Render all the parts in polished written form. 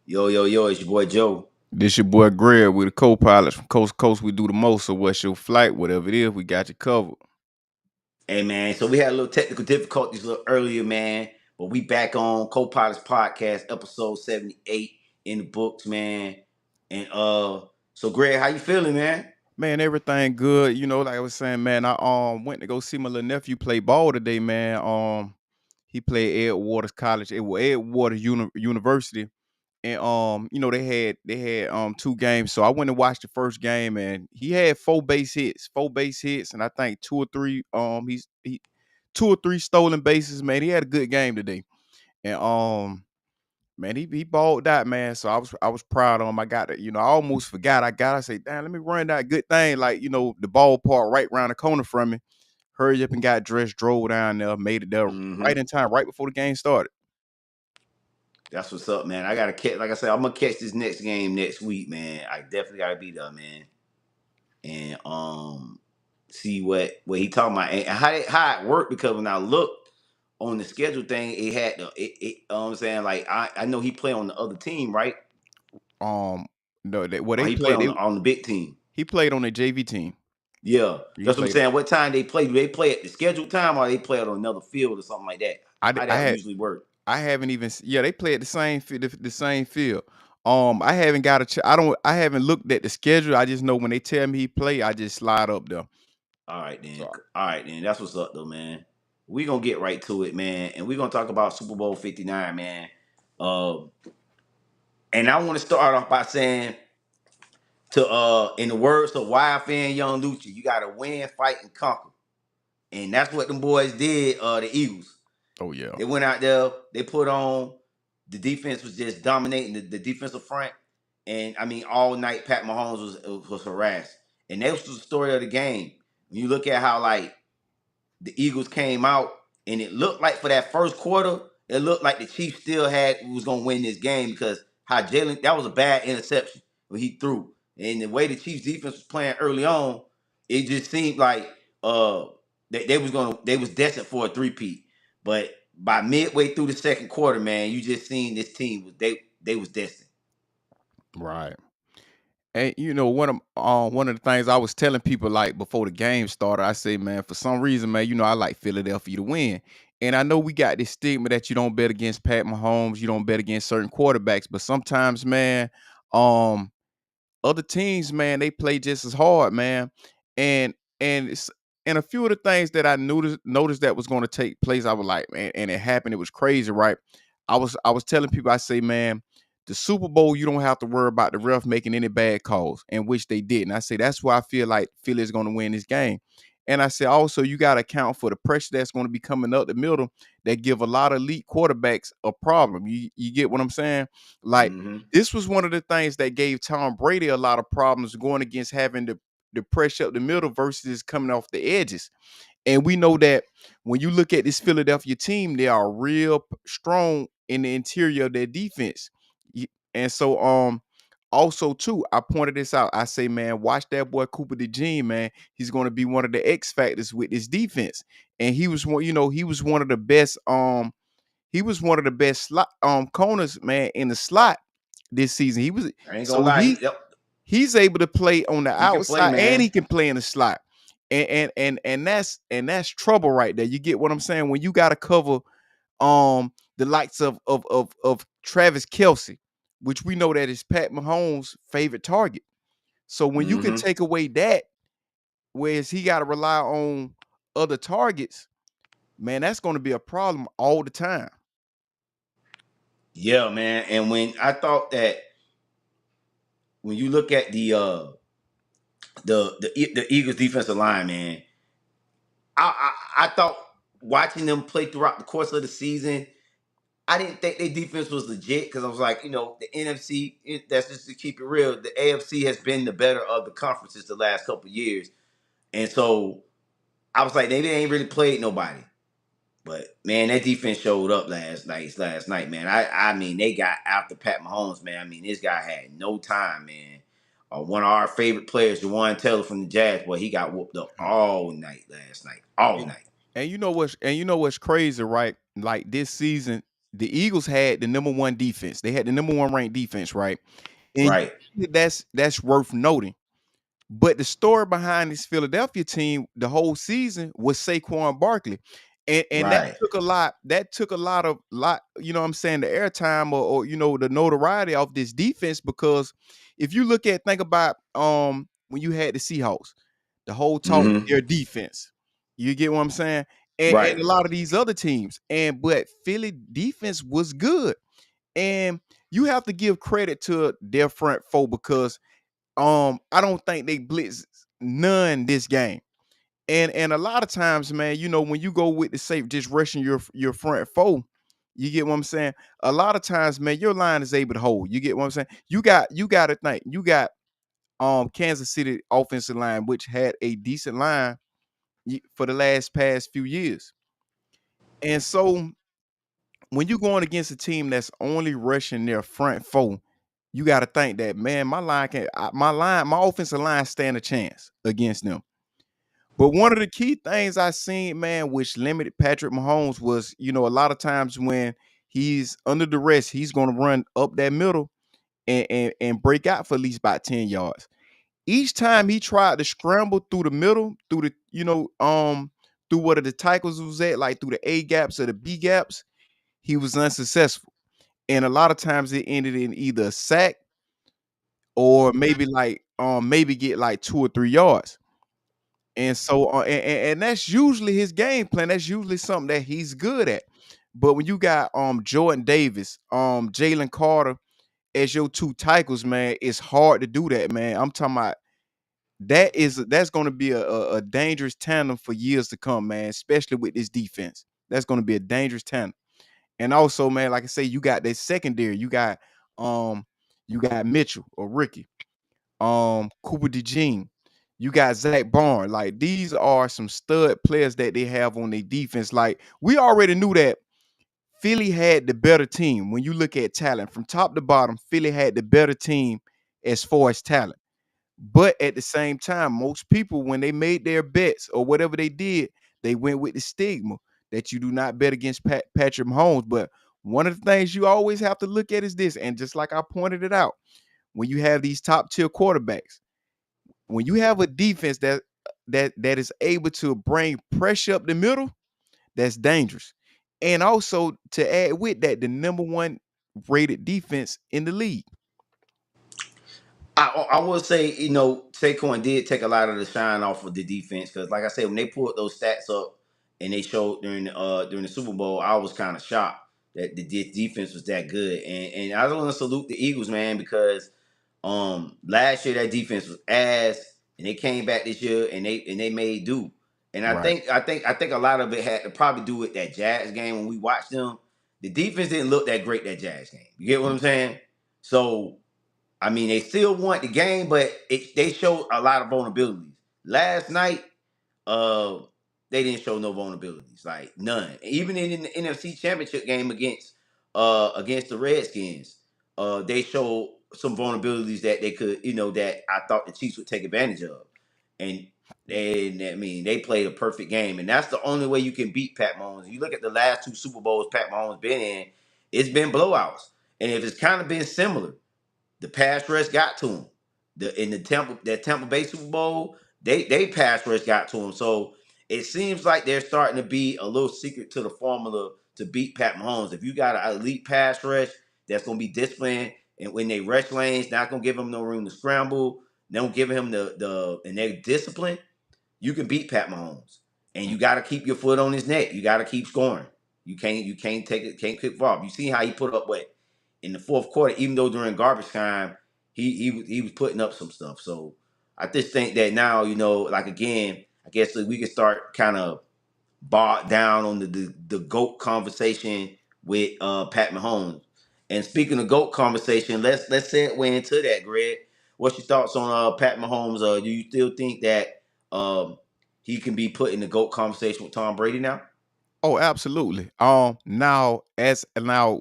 Yo, yo, yo, it's your boy Joe. This your boy Greg. We the co-pilots from coast to coast. We do the most. So what's your flight? Whatever it is, we got you covered. Hey man, so we had a little technical difficulties a little earlier, man. But we back on Co-Pilots Podcast, episode 78 in the books, man. And so Greg, how you feeling, man? Man, everything good. Like I was saying, man, I went to go see my little nephew play ball today, man. He played Ed Waters College. It was Ed Waters University. And they had two games. So I went and watched the first game, and he had four base hits, and I think two or three stolen bases, man. He had a good game today. And man, he balled out, man. So I was proud of him. I got it. I almost forgot. I say, damn, let me run that good thing. Like, the ballpark right around the corner from me. Hurry up and got dressed, drove down there, made it there Mm-hmm. right in time, right before the game started. That's what's up, man. I gotta catch, like I said, I'm gonna catch this next game next week, man. I definitely gotta be there, man. And see what he talking about and how it worked, because when I looked on the schedule thing, it had I'm saying, like, I know he play on the other team, right? Um, no, well, Or they he play played. on the big team. He played on the JV team. Yeah, He that's what I'm played. saying. What time they play? Do they play at the scheduled time, or they play it on another field or something like that? I d- How I that had usually work? I haven't even. Yeah, they play at the same field. I haven't got a. I haven't looked at the schedule. I just know when they tell me he play, I just slide up there. All right then. So All right then. That's what's up though, man. We gonna get right to it, man, and we gonna talk about Super Bowl 59, man. Um, and I want to start off by saying, to in the words of Wild Fan Young Lucci, you gotta win, fight, and conquer. And that's what them boys did, the Eagles. oh yeah. They went out there, they put on, the defense was just dominating the defensive front. And I mean, all night Pat Mahomes was harassed. And that was the story of the game. When you look at how, like, the Eagles came out, and it looked like for that first quarter, it looked like the Chiefs still was gonna win this game, because how Jalen, that was a bad interception when he threw. And the way the Chiefs defense was playing early on, it just seemed like they was destined for a three-peat. But by midway through the second quarter, man, you just seen this team they was destined. Right. And one of the things I was telling people, like, before the game started, I say, man, for some reason, man, I like Philadelphia to win. And I know we got this stigma that you don't bet against Pat Mahomes, you don't bet against certain quarterbacks, but sometimes, man, um, other teams, man, they play just as hard, man. And and it's, and a few of the things that I noticed that was going to take place, I was like, man, and it happened. It was crazy, right? I was telling people, I say, man, the Super Bowl, you don't have to worry about the ref making any bad calls, and which they didn't. I say that's why I feel like Philly is going to win this game. And I say also you got to account for the pressure that's going to be coming up the middle that give a lot of elite quarterbacks a problem. You get what I'm saying? Like, Mm-hmm. this was one of the things that gave Tom Brady a lot of problems going against having the pressure up the middle versus coming off the edges. And we know that when you look at this Philadelphia team, they are real strong in the interior of their defense. And so also too, I pointed this out. I say, man, watch that boy Cooper DeJean, man. He's going to be one of the X factors with this defense. And he was one of the best slot corners, man, in the slot this season. I ain't gonna So lie, he he's able to play on the he can play, outside and man. he can play in the slot. And that's trouble right there. You get what I'm saying? When you got to cover the likes of Travis Kelsey, which we know that is Pat Mahomes' favorite target. So when you can Mm-hmm. take away that, whereas he got to rely on other targets, man, that's going to be a problem all the time. Yeah, man. And when I thought that, when you look at the Eagles defensive line, man, I thought, watching them play throughout the course of the season, I didn't think their defense was legit, because I was like, the NFC, that's just to keep it real, the AFC has been the better of the conferences the last couple of years. And so I was like, they ain't really played nobody. But man, that defense showed up last night, man. I mean, they got after Pat Mahomes, man. I mean, this guy had no time, man. One of our favorite players, Juwan Taylor from the Jazz, boy, he got whooped up all night last night, all And, night. and you know what's crazy, right? Like this season, the Eagles had the number one defense. They had the number one ranked defense, right? And Right. that's worth noting. But the story behind this Philadelphia team the whole season was Saquon Barkley. And that Right. took a lot, you know what I'm saying, the airtime or you know, the notoriety of this defense because if you think about when you had the Seahawks, the whole talk Mm-hmm. their defense. You get what I'm saying? And Right. a lot of these other teams. But Philly defense was good. And you have to give credit to their front four because I don't think they blitz none this game. And a lot of times, man, you know, when you go with the safe, just rushing your front four, you get what I'm saying? A lot of times, man, your line is able to hold. You get what I'm saying? You got to think. You got Kansas City offensive line, which had a decent line for the past few years. And so when you're going against a team that's only rushing their front four, you got to think that, man, my offensive line stand a chance against them. But one of the key things I seen, man, which limited Patrick Mahomes was, you know, a lot of times when he's under duress, he's going to run up that middle and break out for at least about 10 yards. Each time he tried to scramble through the middle, through the, through what the tackles was at, like through the A gaps or the B gaps, he was unsuccessful. And a lot of times it ended in either a sack or maybe maybe get like 2 or 3 yards. And so and that's usually his game plan. That's usually something that he's good at. But when you got Jordan Davis, Jalen Carter as your two tackles, man, it's hard to do that, man. I'm talking about that's going to be a dangerous tandem for years to come, man, especially with this defense. That's going to be a dangerous tandem. And also, man, like I say, you got that secondary. Um you got Mitchell or Ricky, Cooper DeJean. You got Zach Barnes. Like these are some stud players that they have on their defense. Like we already knew that Philly had the better team. When you look at talent from top to bottom, Philly had the better team as far as talent. But at the same time, most people, when they made their bets or whatever they did, they went with the stigma that you do not bet against Patrick Mahomes. But one of the things you always have to look at is this, and just like I pointed it out, when you have these top tier quarterbacks, when you have a defense that is able to bring pressure up the middle, that's dangerous. And also to add with that, the number one rated defense in the league. I will say, you know, Saquon did take a lot of the shine off of the defense because, like I said, when they pulled those stats up and they showed during the Super Bowl, I was kind of shocked that the defense was that good. And I want to salute the Eagles, man, because last year that defense was ass, and they came back this year and they made do. And I Right. think a lot of it had to probably do with that Jazz game when we watched them. The defense didn't look that great that Jazz game. You get what I'm saying? So I mean, they still want the game, but they showed a lot of vulnerabilities. Last night, uh, they didn't show no vulnerabilities, like none. Even in the NFC Championship game against the Redskins, they showed some vulnerabilities that they could, you know, that I thought the Chiefs would take advantage of. And I mean, they played a perfect game, and that's the only way you can beat Pat Mahomes. You look at the last two Super Bowls Pat Mahomes been in; it's been blowouts, and if it's kind of been similar. The pass rush got to him. In the Tampa Bay Super Bowl, they pass rush got to him. So it seems like they're starting to be a little secret to the formula to beat Pat Mahomes. If you got an elite pass rush that's gonna be disciplined, and when they rush lanes, not gonna give him no room to scramble, don't give him and they're disciplined, you can beat Pat Mahomes. And you got to keep your foot on his neck. You got to keep scoring. You can't take it, can't kick off. You see how he put up what in the fourth quarter, even though during garbage time, he was putting up some stuff. So I just think that now, you know, like again, I guess we can start kind of bogged down on the GOAT conversation with Pat Mahomes. And speaking of GOAT conversation, let's segue into that, Greg. What's your thoughts on Pat Mahomes? Do you still think that he can be put in the GOAT conversation with Tom Brady now? Oh, absolutely. Now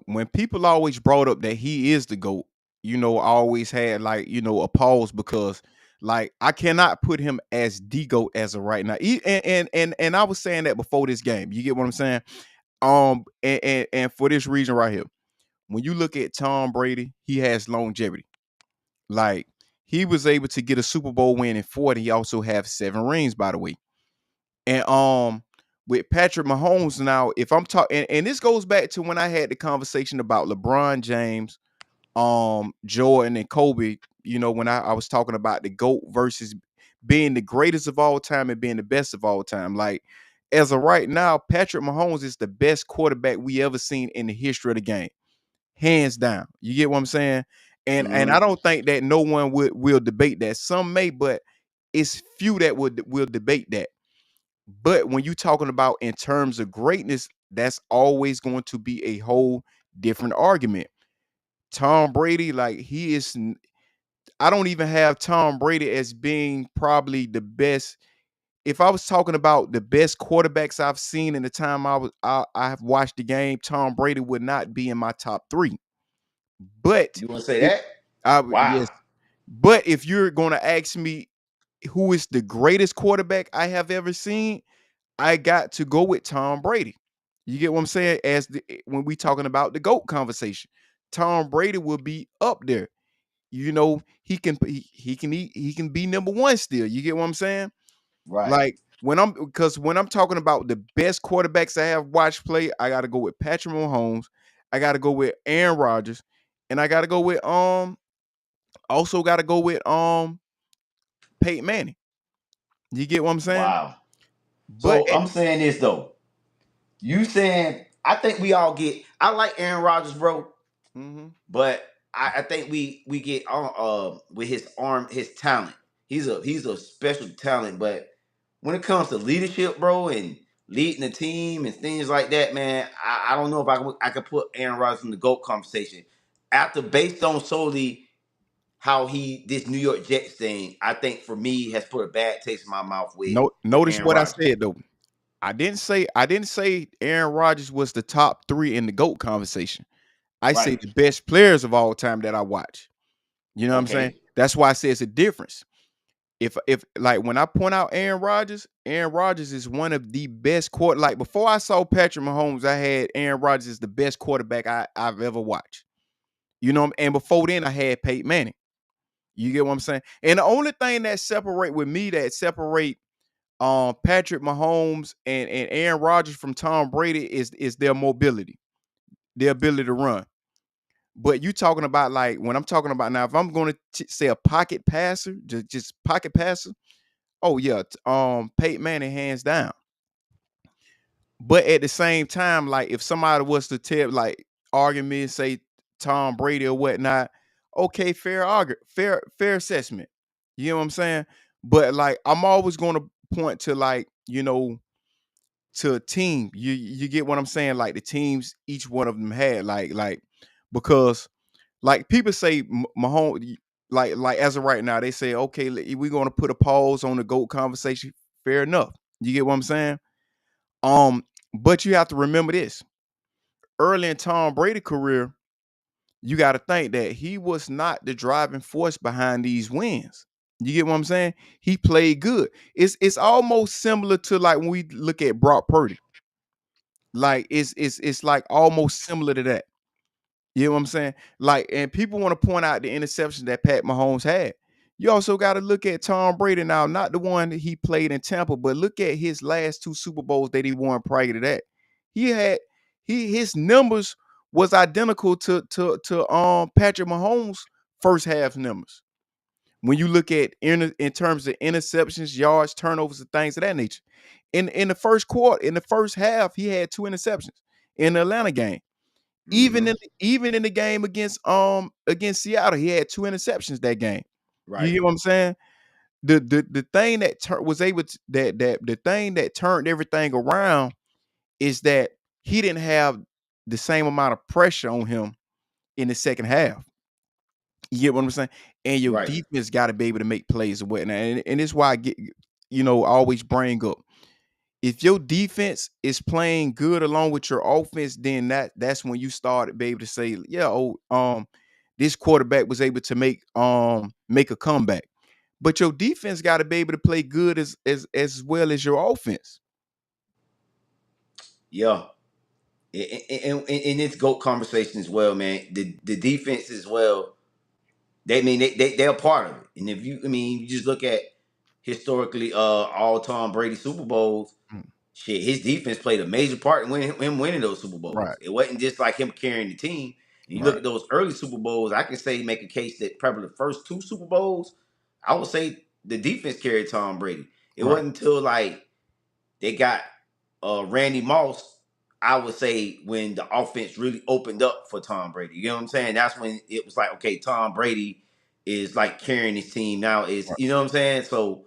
when people always brought up that he is the GOAT, you know, I always had like, you know, a pause because like I cannot put him as the GOAT as of right now. And I was saying that before this game. You get what I'm saying? And for this reason right here, when you look at Tom Brady, he has longevity. Like he was able to get a Super Bowl win in 40. He also have 7 rings, by the way. And with Patrick Mahomes now, if I'm talking, and this goes back to when I had the conversation about LeBron James, Jordan and Kobe, when I was talking about the GOAT versus being the greatest of all time and being the best of all time. Like as of right now, Patrick Mahomes is the best quarterback we ever seen in the history of the game, hands down. You get what I'm saying? And I Mm-hmm. don't think that no one will debate that. Some may, but it's few that will debate that. But when you're talking about in terms of greatness, that's always going to be a whole different argument. Tom Brady, like I don't even have Tom Brady as being probably the best. If I was talking about the best quarterbacks I've seen in the time I have watched the game, Tom Brady would not be in my top 3. But You want to say if that? I would, Wow. yes. But if you're going to ask me who is the greatest quarterback I have ever seen, I got to go with Tom Brady. You get what I'm saying? When we talking about the GOAT conversation, Tom Brady will be up there. He can be number one still. You get what I'm saying? Right. Like when I'm talking about the best quarterbacks I have watched play, I got to go with Patrick Mahomes. I got to go with Aaron Rodgers, and I got to go with also got to go with Peyton Manning. You get what I'm saying? Wow. But So I'm saying this though. You saying I think we all get. I like Aaron Rodgers, bro, mhm. but I think we get on with his arm, his talent. He's a special talent, but when it comes to leadership, bro, and leading the team and things like that, man, I don't know if I could put Aaron Rodgers in the GOAT conversation. After based on solely how he this New York Jets thing, I think for me has put a bad taste in my mouth with Notice Aaron what I Rodgers. said though. I didn't say Aaron Rodgers was the top 3 in the GOAT conversation. I say Right. the best players of all time that I watch. You know what I'm saying? Okay. That's why I say it's a difference. If like when I point out Aaron Rodgers is one of the best like before I saw Patrick Mahomes, I had Aaron Rodgers as the best quarterback I've ever watched. And before then I had Peyton Manning. You get what I'm saying? And the only thing that separate Patrick Mahomes and Aaron Rodgers from Tom Brady is their mobility, their ability to run. But you talking about like when I'm talking about now, if I'm going to say a pocket passer, just pocket passer, oh yeah, Peyton Manning hands down. But at the same time, like if somebody was to tell like argue me and say Tom Brady or whatnot, okay, fair assessment. You know what I'm saying? But like I'm always going to point to like to a team. You get what I'm saying? Like the teams, each one of them had like because like people say Mahomes, like as of right now, they say okay, we're gonna put a pause on the GOAT conversation. Fair enough. You get what I'm saying? Um, but you have to remember this: early in Tom Brady career, you got to think that he was not the driving force behind these wins. You get what I'm saying? He played good. It's almost similar to like when we look at Brock Purdy. Like it's like almost similar to that. You know what I'm saying? Like, and people want to point out the interception that Pat Mahomes had. You also got to look at Tom Brady now, not the one that he played in Tampa, but look at his last 2 Super Bowls that he won prior to that. He had his numbers was identical to Patrick Mahomes' first half numbers. When you look at in terms of interceptions, yards, turnovers, and things of that nature. In the first quarter, in the first half, he had 2 interceptions in the Atlanta game. Mm-hmm. Even in the game against Seattle, he had 2 interceptions that game. You Right. hear what I'm saying? The thing that was able to that the thing that turned everything around is that he didn't have the same amount of pressure on him in the second half. You get what I'm saying? And your Right. defense got to be able to make plays and whatnot. And it's why I get always bring up if your defense is playing good along with your offense, then that's when you start to be able to say, yeah, this quarterback was able to make a comeback. But your defense got to be able to play good as well as your offense. Yeah. in this GOAT conversation as well, man, the defense as well. They're a part of it. And if you, I mean, you just look at historically, all Tom Brady Super Bowls. Mm, Shit, his defense played a major part in him winning those Super Bowls. right, It wasn't just like him carrying the team. And you look right, at those early Super Bowls, I can say make a case that probably the first two Super Bowls, I would say the defense carried Tom Brady. It right. wasn't until like they got Randy Moss, I would say, when the offense really opened up for Tom Brady. You know what I'm saying? That's when it was like, okay, Tom Brady is like carrying his team now. Is, you know what I'm saying? So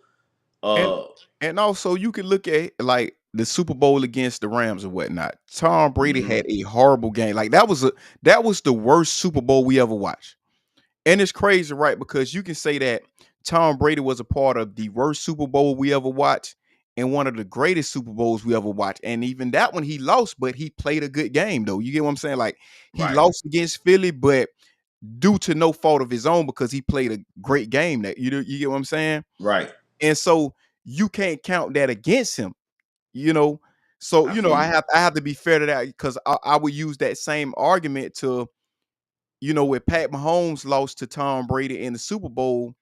And uh and also you can look at like the Super Bowl against the Rams or whatnot. Tom Brady mhm, had a horrible game. Like that was the worst Super Bowl we ever watched. And it's crazy, right? Because you can say that Tom Brady was a part of the worst Super Bowl we ever watched and one of the greatest Super Bowls we ever watched. And even that one he lost, but he played a good game though. You get what I'm saying? Like he right, lost against Philly, but due to no fault of his own because he played a great game. That you get what I'm saying? right. And so you can't count that against him, you know. So I feel you. I have to be fair to that because I would use that same argument to, when Pat Mahomes lost to Tom Brady in the Super Bowl,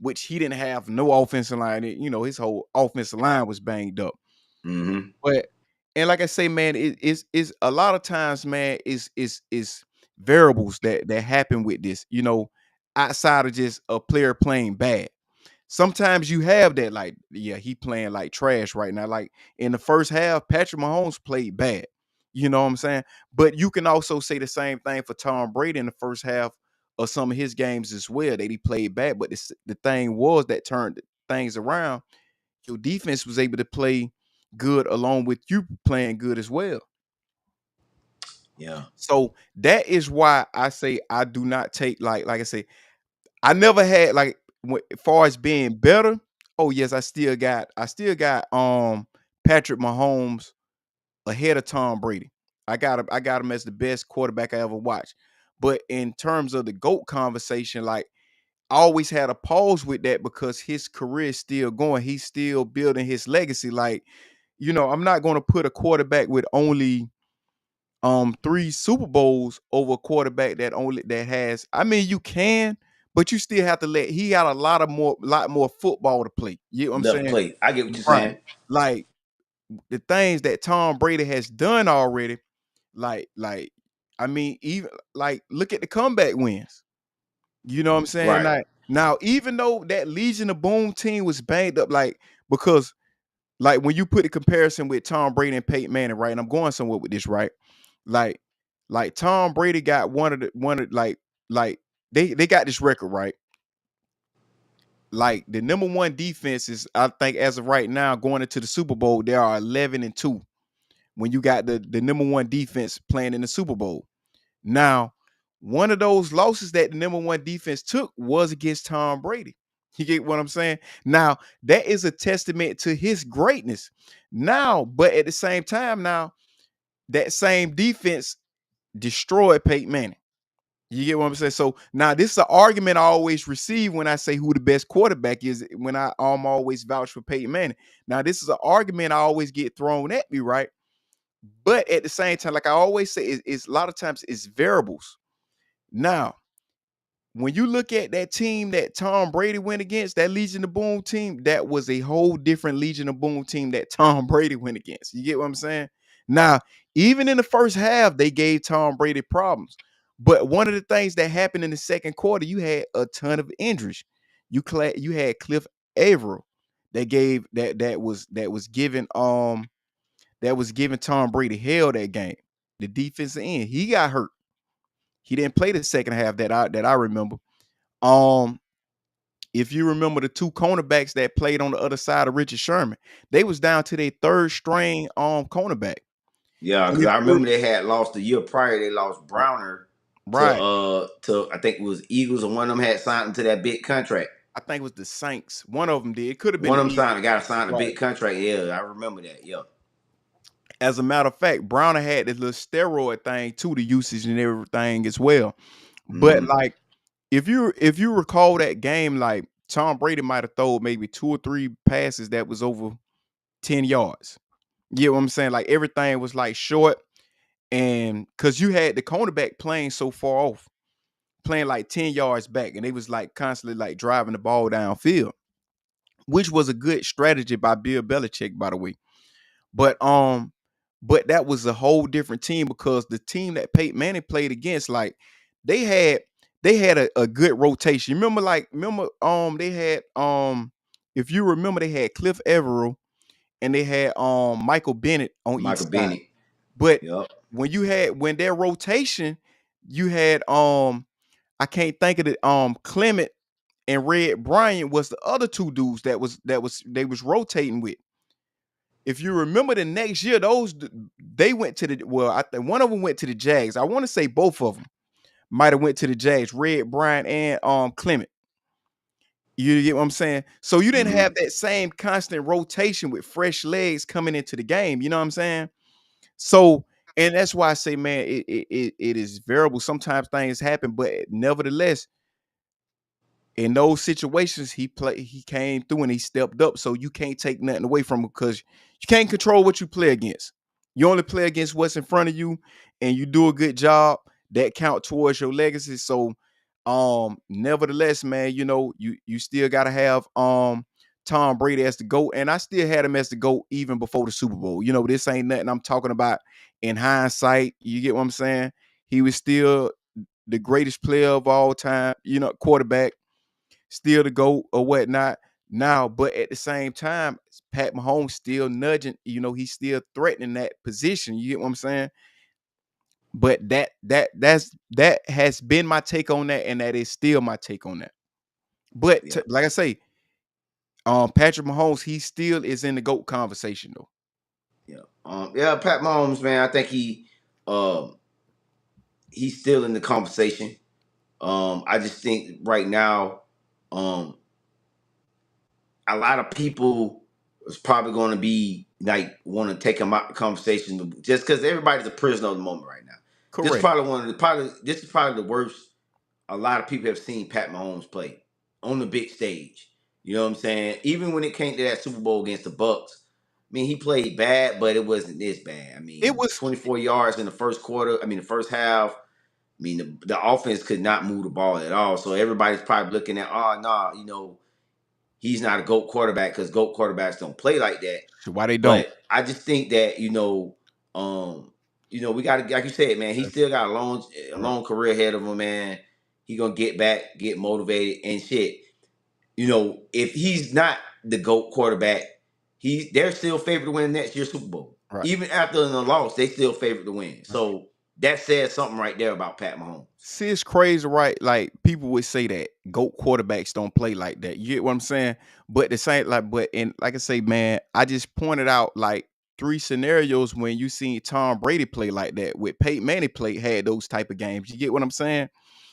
which he didn't have no offensive line. His whole offensive line was banged up. Hmm. But and like I say, man, is a lot of times, man, is variables that happen with this, outside of just a player playing bad. Sometimes you have that, like, yeah, he playing like trash right now. Like in the first half, Patrick Mahomes played bad. You know what I'm saying? But you can also say the same thing for Tom Brady in the first half of some of his games as well, that he played bad. But the thing was that turned things around. Your defense was able to play good along with you playing good as well. Yeah. So that is why I say I do not take, like I say, I never had like as far as being better. Oh yes, I still got Patrick Mahomes ahead of Tom Brady. I got him as the best quarterback I ever watched. But in terms of the GOAT conversation, like I always had a pause with that because his career is still going. He's still building his legacy. Like, I'm not going to put a quarterback with only 3 Super Bowls over a quarterback that has, I mean, you can, but you still have to he got lot more football to play. You know what I'm Left saying? plate. I get what you're Right. saying. Like the things that Tom Brady has done already, like I mean, even like look at the comeback wins. You know what I'm saying? Right. Like now, even though that Legion of Boom team was banged up, like because like when you put a comparison with Tom Brady and Peyton Manning, right? And I'm going somewhere with this, right? Like, like Tom Brady got one of like they got this record, right? Like the number one defense is, I think, as of right now, going into the Super Bowl, they are 11-2. When you got the number one defense playing in the Super Bowl. Now, one of those losses that the number one defense took was against Tom Brady. You get what I'm saying? Now, that is a testament to his greatness. Now, but at the same time, now that same defense destroyed Peyton Manning. You get what I'm saying? So now this is an argument I always receive when I say who the best quarterback is, when I always vouch for Peyton Manning. Now, this is an argument I always get thrown at me, right? But at the same time, like I always say, is a lot of times it's variables. Now, when you look at that team that Tom Brady went against, that Legion of Boom team, that was a whole different Legion of Boom team that Tom Brady went against. You get what I'm saying? Now, even in the first half, they gave Tom Brady problems. But one of the things that happened in the second quarter, you had a ton of injuries. You had Cliff Averill that was giving Tom Brady hell that game. The defensive end, he got hurt. He didn't play the second half that I remember. Um, if you remember the two cornerbacks that played on the other side of Richard Sherman, they was down to their third string cornerback. Yeah, And because if I you remember they had lost the year prior. They lost right, Browner right. to I think it was Eagles, and one of them had signed him to that big contract. I think it was the Saints. One of them did. It could have been One the of them Eagles. signed got to sign a Right. big contract. Yeah, I remember that. Yeah. As a matter of fact, Browner had this little steroid thing too, the usage and everything as well. But Hmm. like if you recall that game, like Tom Brady might have thrown maybe 2 or 3 passes that was over 10 yards. You get what I'm saying? Like everything was like short. and because you had the cornerback playing so far off, playing like 10 yards back, and they was like constantly like driving the ball downfield, which was a good strategy by Bill Belichick, by the way. But but that was a whole different team because the team that Peyton Manning played against, like they had a good rotation. Remember they had if you remember they had Cliff Everett and they had Michael Bennett on each Michael side. Bennett. But Yep. when their rotation, you had I can't think of it, Clement and Red Bryant was the other two dudes they was rotating with. If you remember the next year, they went to the I think one of them went to the Jags. I want to say both of them might have went to the Jags, Red Bryant and Clement. You get what I'm saying? So you didn't Hmm. have that same constant rotation with fresh legs coming into the game. You know what I'm saying? So, and that's why I say, man, it is variable. Sometimes things happen, but nevertheless, in those situations, he came through and he stepped up. So you can't take nothing away from him because you can't control what you play against. You only play against what's in front of you, and you do a good job that count towards your legacy. So nevertheless, man, you still gotta have Tom Brady as the GOAT. And I still had him as the GOAT even before the Super Bowl. This ain't nothing I'm talking about in hindsight. You get what I'm saying? He was still the greatest player of all time, quarterback, still the GOAT or whatnot now. But at the same time, Pat Mahomes still nudging, he's still threatening that position. You get what I'm saying? But that has been my take on that, and that is still my take on that. But Yep. like I say, Patrick Mahomes, he still is in the GOAT conversation though. Yeah. Yeah, Pat Mahomes, man, I think um he's still in the conversation. I just think right now, um, a lot of people is probably going to be like want to take him out of the conversation just because everybody's a prisoner of the moment right now. This is Correct. probably one of the probably this is probably the worst a lot of people have seen Pat Mahomes play on the big stage. You know what I'm saying? Even when it came to that Super Bowl against the Bucks, I mean, he played bad, but it wasn't this bad. I It mean, was 24 yards in the first quarter. I mean, the first half. I mean, the offense could not move the ball at all. So everybody's probably looking at, oh, no, he's not a GOAT quarterback because GOAT quarterbacks don't play like that. why they don't. But I just think that, we got to, like you said, man, he That's still got a right. long career ahead of him, man. He gonna get back, get motivated and shit. If he's not the GOAT quarterback, they're still favored to win next year's Super Bowl. Right. Even after the loss, they still favored to win. So that says something right there about Pat Mahomes. See, it's crazy, right? Like people would say that GOAT quarterbacks don't play like that. You get what I'm saying? But the same, like I say, man, I just pointed out like three scenarios when you seen Tom Brady play like that. With Peyton Manning had those type of games. You get what I'm saying?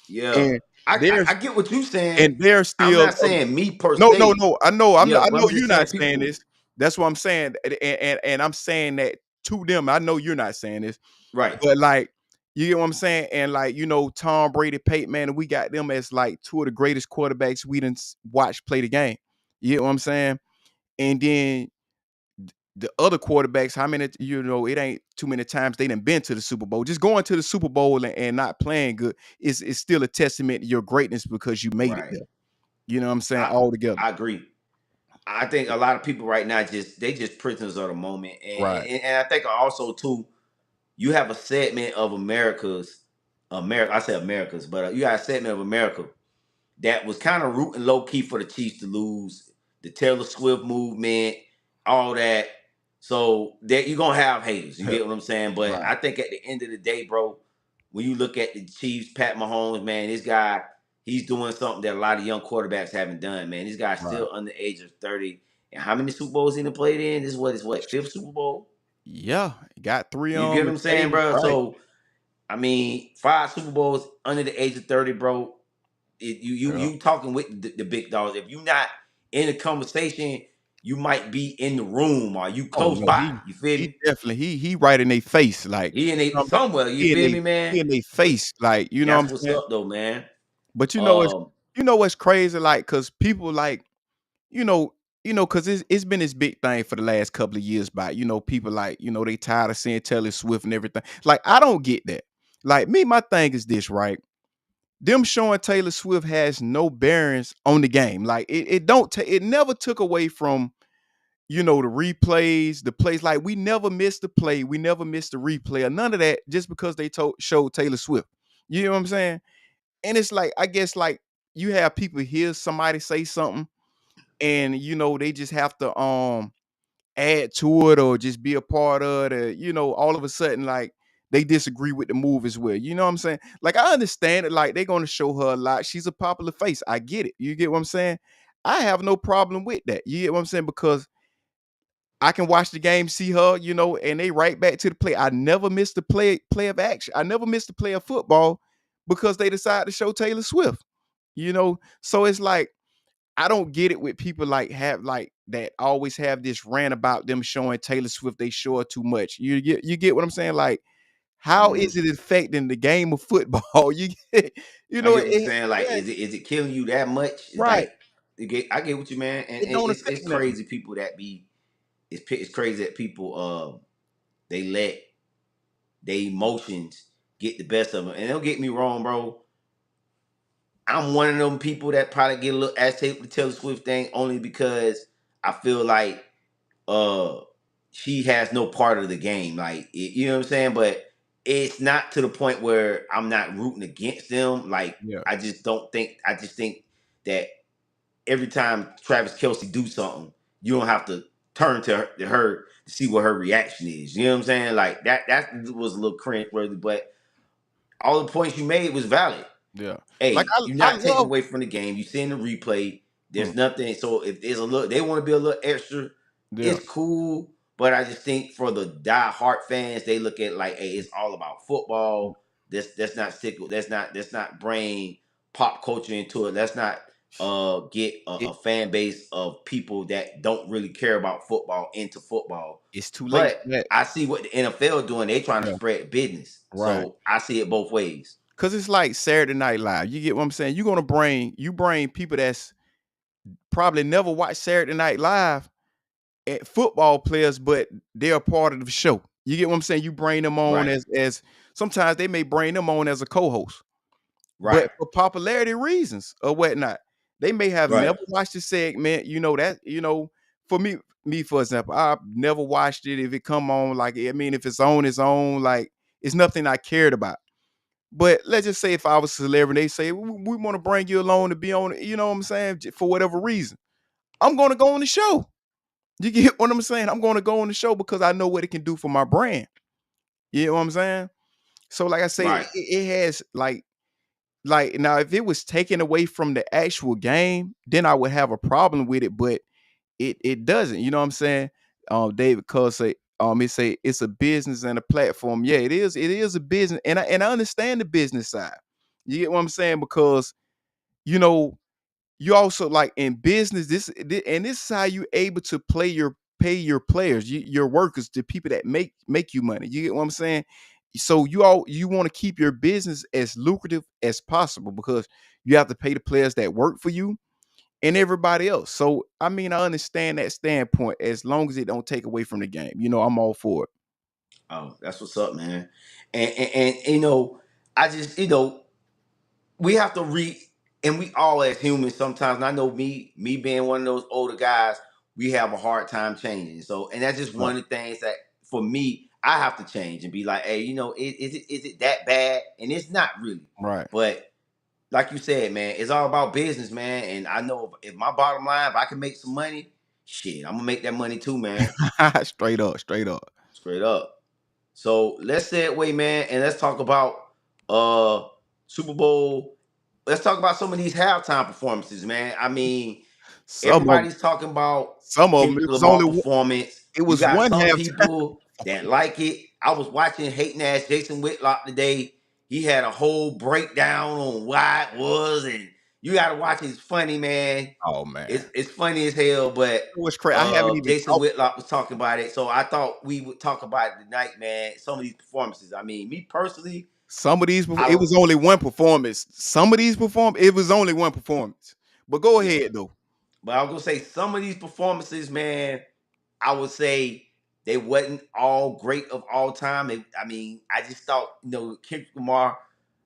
Yeah, And I there's get what you're saying. and there's I'm still not saying me per no, no, se. no. I know. Yeah, I but know I'm you're just not saying saying people. this. That's what I'm saying, and I'm saying that to them. I know you're not saying this, Right. but like, you get what I'm saying? And like, Tom Brady, Peyton Manning, we got them as like two of the greatest quarterbacks we done watch play the game. You get what I'm saying? And then the other quarterbacks, how many, it ain't too many times they done been to the Super Bowl. Just going to the Super Bowl and not playing good is still a testament to your greatness because you made it Right. there. You know what I'm saying? I All together. I agree. I think a lot of people right now just prisoners of the moment, Right. and I think also too, you have a segment of America. I say America's, but you got a segment of America that was kind of rooting low key for the Chiefs to lose, the Taylor Swift movement, all that. So that you're gonna have haters. You get what I'm saying? But Right. I think at the end of the day, bro, when you look at the Chiefs, Pat Mahomes, man, this guy, he's doing something that a lot of young quarterbacks haven't done, man. This guy's Right. still under the age of 30. And how many Super Bowls he done played in? This is what, fifth Super Bowl? Yeah. Got three You get what in I'm saying, stadium. bro? Right. So I mean, 5 Super Bowls under the age of 30, bro. Yeah. You talking with the big dogs. If you not in the conversation, you might be in the room or you Oh close no, by. he You feel he me? definitely he right in their face, like He in you a know what I'm saying? somewhere. You feel me, man? He in their But face, like you know what that's I'm what's saying? up, though, man. But Um, what's crazy, like, cause people like, you know, Cause it's been this big thing for the last couple of years by, people like, they tired of seeing Taylor Swift and everything. Like, I don't get that. Like me, my thing is this, right? Them showing Taylor Swift has no bearings on the game. Like it don't it never took away from, the replays, the plays. Like we never missed the play, we never missed the replay or none of that just because they showed Taylor Swift. You know what I'm saying? And it's like, I guess like you have people hear somebody say something and they just have to add to it or just be a part of it, all of a sudden like they disagree with the move as well. You know what I'm saying? Like I understand it, like they're gonna show her a lot. She's a popular face. I get it. You get what I'm saying? I have no problem with that. You get what I'm saying? Because I can watch the game, see her, and they right back to the play. I never missed a play of action. I never missed a play of football because they decided to show Taylor Swift. So it's like I don't get it with people like have like that always have this rant about them showing Taylor Swift they show her too much. You get what I'm saying? Like, how Mhm. is it affecting the game of football? You get, I get what you're saying. Like, yeah, is it killing you that much? It's right. like, I get what you man, and It don't it's affect nothing. crazy people that be it's crazy that people they let their emotions get the best of them. And don't get me wrong, bro. I'm one of them people that probably get a little agitated with the Taylor Swift thing only because I feel like uh she has no part of the game. Like you know what I'm saying? But it's not to the point where I'm not rooting against them. Like Yeah. I just think that every time Travis Kelsey do something, you don't have to turn to her to see what her reaction is. You know what I'm saying? Like that was a little cringe worthy, but all the points you made was valid. Yeah. Like Hey, you're I not taking love away from the game. You see in the replay, hmm, there's nothing. So if there's a little, they want to be a little extra. yeah. It's cool, but I just think for the die-hard fans, they look at like, hey, it's all about football. That's not stick. That's not bring pop culture into it. Let's not get It, a fan base of people that don't really care about football into football. it's too late But for that. I see what the NFL doing. They trying to Yeah. spread business. Right. So I see it both ways. Cause it's like Saturday Night Live. You get what I'm saying? You're gonna bring people that's probably never watched Saturday Night Live at football players, but they're a part of the show. You get what I'm saying? You bring them on Right. as sometimes they may bring them on as a co-host, Right. but for popularity reasons or whatnot. They may have Right. never watched the segment, for me, for example, I've never watched it. If it come on, like I mean, if it's on its own, like it's nothing I cared about. But let's just say if I was a celebrity, they say we want to bring you along to be on, you know what I'm saying, for whatever reason. I'm gonna go on the show. You get what I'm saying? I'm gonna go on the show because I know what it can do for my brand. You know what I'm saying? So, like I say, Right. it has like now if it was taken away from the actual game, then I would have a problem with it. But it doesn't. You know what I'm saying? David Cuz say it say it's a business and a platform. Yeah, it is a business, and I understand the business side. You get what I'm saying? Because you know you also like in business and this is how you able to pay your players, your workers, the people that make you money. You get what I'm saying? So you want to keep your business as lucrative as possible because you have to pay the players that work for you and everybody else. So I mean, I understand that standpoint as long as it don't take away from the game. I'm all for it. Oh, that's what's up, man. And I just we have to and we all as humans sometimes. And I know me being one of those older guys, we have a hard time changing. So, and that's just Right. one of the things that for me, I have to change and be like, hey, is it that bad? And it's not really, Right. but like you said, man, it's all about business, man. And I know if my bottom line, if I can make some money, shit, I'm gonna make that money too, man. Straight up, straight up. Straight up. So let's segue, man, and let's talk about uh Super Bowl. Let's talk about some of these halftime performances, man. I mean, Some of everybody's talking about some of them it Kendrick was Lamar only performance. it You was got one some halftime. people that like it. I was watching hating ass Jason Whitlock today. He had a whole breakdown on why it was, and you got to watch it. It's funny, man. Oh man, It's funny as hell, but it was crazy. I haven't even Jason talked. Whitlock was talking about it, so I thought we would talk about it tonight, man. Some of these performances. I mean, me personally, Some of these, I it don't. was only one performance. Some of these it was only one performance. But go Yeah, ahead though. But I was gonna say some of these performances, man, I would say they wasn't all great of all time. I mean, I just thought, Kendrick Lamar,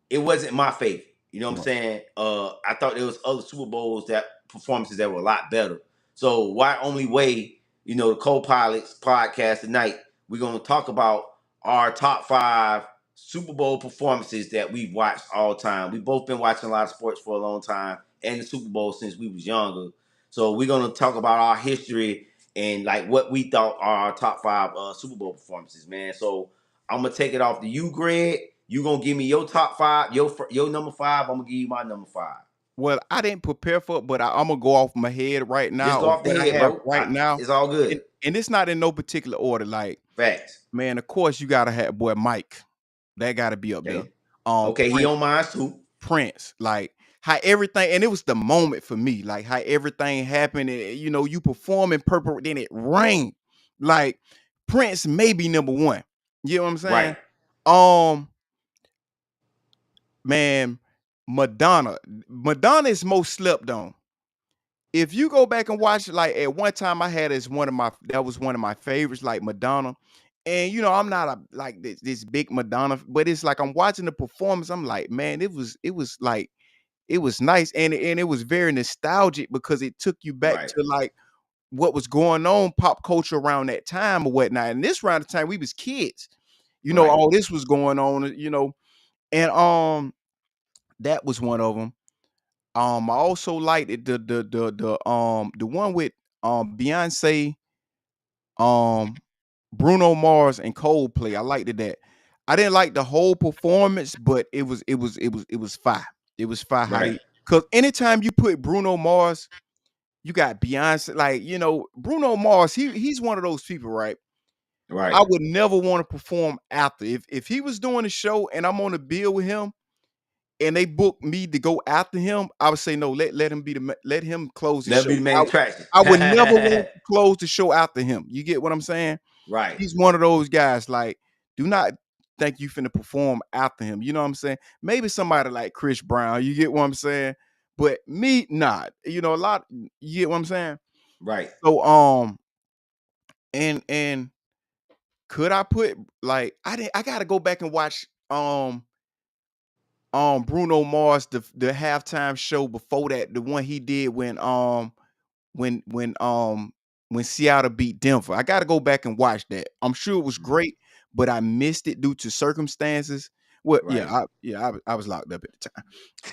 it wasn't my favorite. You know what I'm Right. saying? I thought there was other Super Bowls that performances that were a lot better. So why only way, the co-pilots podcast tonight, we're gonna talk about our top 5 Super Bowl performances that we've watched all time. We've both been watching a lot of sports for a long time and the Super Bowl since we was younger. So we're gonna talk about our history and like what we thought are our top 5 Super Bowl performances, man. So I'm gonna take it off to you, Greg. You gonna give me your top 5, your number 5. I'm gonna give you my number 5. Well, I didn't prepare for it, but I'm gonna go off my head right Just now go of off the what I head, have bro. right now, It's all and good. and it's not in no particular order. Like, Facts. man, of course you gotta have boy Mike. That gotta be up there. Okay. Okay, he Prince, on mine too. Prince, like how everything, and it was the moment for me, like how everything happened. And, you perform in purple, then it rained. Like Prince may be number one. You know what I'm Right. saying? Um, man, Madonna. Madonna is most slept on. If you go back and watch it, like at one time I had as that was one of my favorites, like Madonna. And I'm not like this big Madonna, but it's like I'm watching the performance. I'm like, man, it was like it was nice, and it was very nostalgic because it took you back Right. to like what was going on pop culture around that time or whatnot. And this around the time we was kids, Right. all this was going on, and that was one of them. I also liked it, the one with Beyonce, um, Bruno Mars and Coldplay. I liked it that. I didn't like the whole performance, but it was fire. It was fire how Right. they, cause anytime you put Bruno Mars, you got Beyonce. Like, Bruno Mars, he's one of those people, right? Right. I would never want to perform after. If he was doing a show and I'm on a bill with him, and they booked me to go after him, I would say no. Let him let him close the That'll be show. the main attraction. I would never want to close the show after him. You get what I'm saying? Right. He's one of those guys. Like, do not think you finna perform after him. You know what I'm saying? Maybe somebody like Chris Brown. You get what I'm saying? But me, not. A lot. You get what I'm saying? Right. So, and could I put like I didn't? I gotta go back and watch Bruno Mars the halftime show before that, the one he did when when um when Seattle beat Denver. I got to go back and watch that. I'm sure it was great, but I missed it due to circumstances. Well, yeah, Right. I was locked up at the time,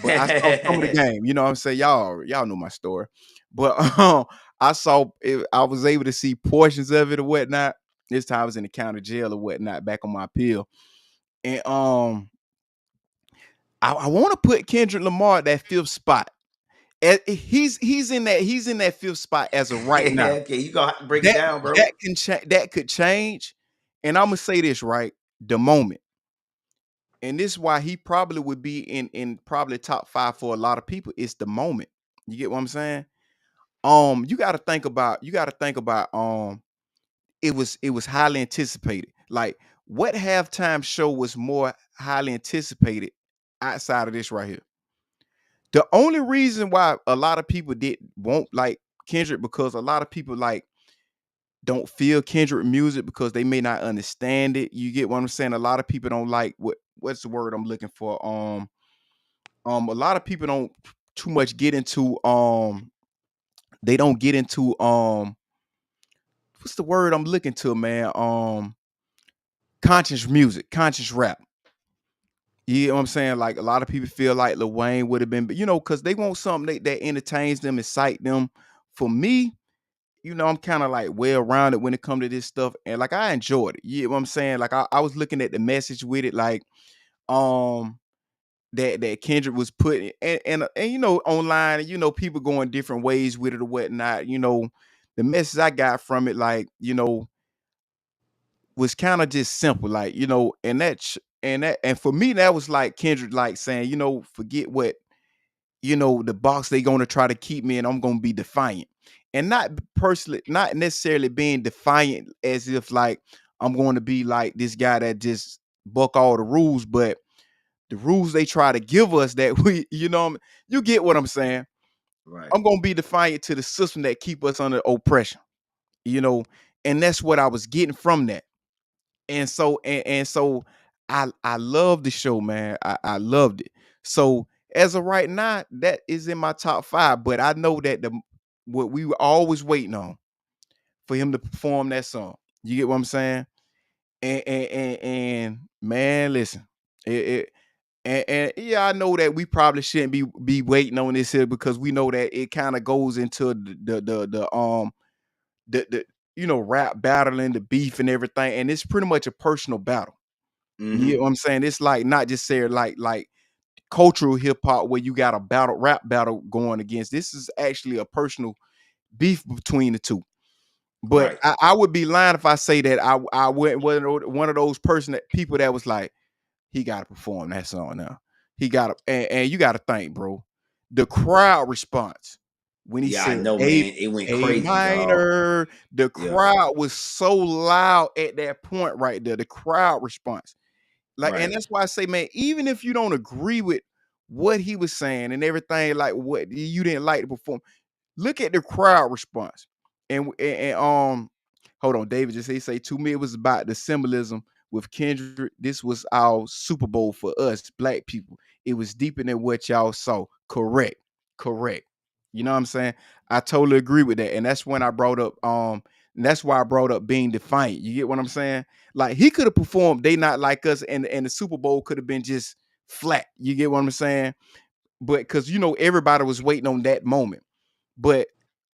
but I saw some of the game. You know what I'm saying? Y'all know my story, but I saw it, I was able to see portions of it or whatnot. This time I was in the county jail or whatnot, back on my appeal, and I want to put Kendrick Lamar at that fifth spot. He's in that fifth spot as of right now. Okay, you gonna have to break it That down, bro. that could change. And I'm gonna say this right, the moment. And this is why he probably would be in probably top 5 for a lot of people. It's the moment. You get what I'm saying? You got to think about it was highly anticipated. Like, what halftime show was more highly anticipated outside of this right here? The only reason why a lot of people won't like Kendrick, because a lot of people like don't feel Kendrick music because they may not understand it. You get what I'm saying? A lot of people don't like what's the word I'm looking for? A lot of people don't too much get into they don't get into what's the word I'm looking to, man? Conscious music, conscious rap. You know what I'm saying? Like, a lot of people feel like Lil Wayne would have been, because they want something that entertains them, excite them. For me, I'm kind of like well rounded when it comes to this stuff. And like, I enjoyed it. You know what I'm saying? Like, I was looking at the message with it, like, um, that Kendrick was putting, and online, people going different ways with it or whatnot. The message I got from it, like, was kind of just simple, like, and for me, that was like Kendrick, like saying, forget what, the box they gonna try to keep me in. I'm gonna be defiant. And not personally, not necessarily being defiant as if like I'm going to be like this guy that just buck all the rules, but the rules they try to give us that we, you get what I'm saying? Right. I'm gonna be defiant to the system that keep us under oppression, you know, and that's what I was getting from that. And so I love the show, man. I loved it. So as of right now, that is in my top 5. But I know that the what we were always waiting on for him to perform that song. You get what I'm saying? And man, listen, it and yeah, I know that we probably shouldn't be waiting on this here because we know that it kind of goes into the rap battling, the beef and everything, and it's pretty much a personal battle. You get Mm-hmm. what I'm saying? It's like not just say like cultural hip hop where you got a rap battle going against. This is actually a personal beef between the two. But Right. I would be lying if I say that I went one of those people that was like, he got to perform that song now. He got to, and you got to think, bro, the crowd response when he Yeah, I said know, man. It went A crazy, dog. minor, the Yeah. crowd was so loud at that point right there. The crowd response, like, and Right. that's why I say, man, even if you don't agree with what he was saying and everything, like what you didn't like to perform, look at the crowd response. And hold on, David just say to me it was about the symbolism with Kendrick. This was our Super Bowl for us black people. It was deeper than what y'all saw. Correct. Correct. You know what I'm saying? I totally agree with that. And that's when I brought up and that's why I brought up being defiant. You get what I'm saying? Like he could have performed They Not Like Us and the Super Bowl could have been just flat. You get what I'm saying? But because everybody was waiting on that moment. But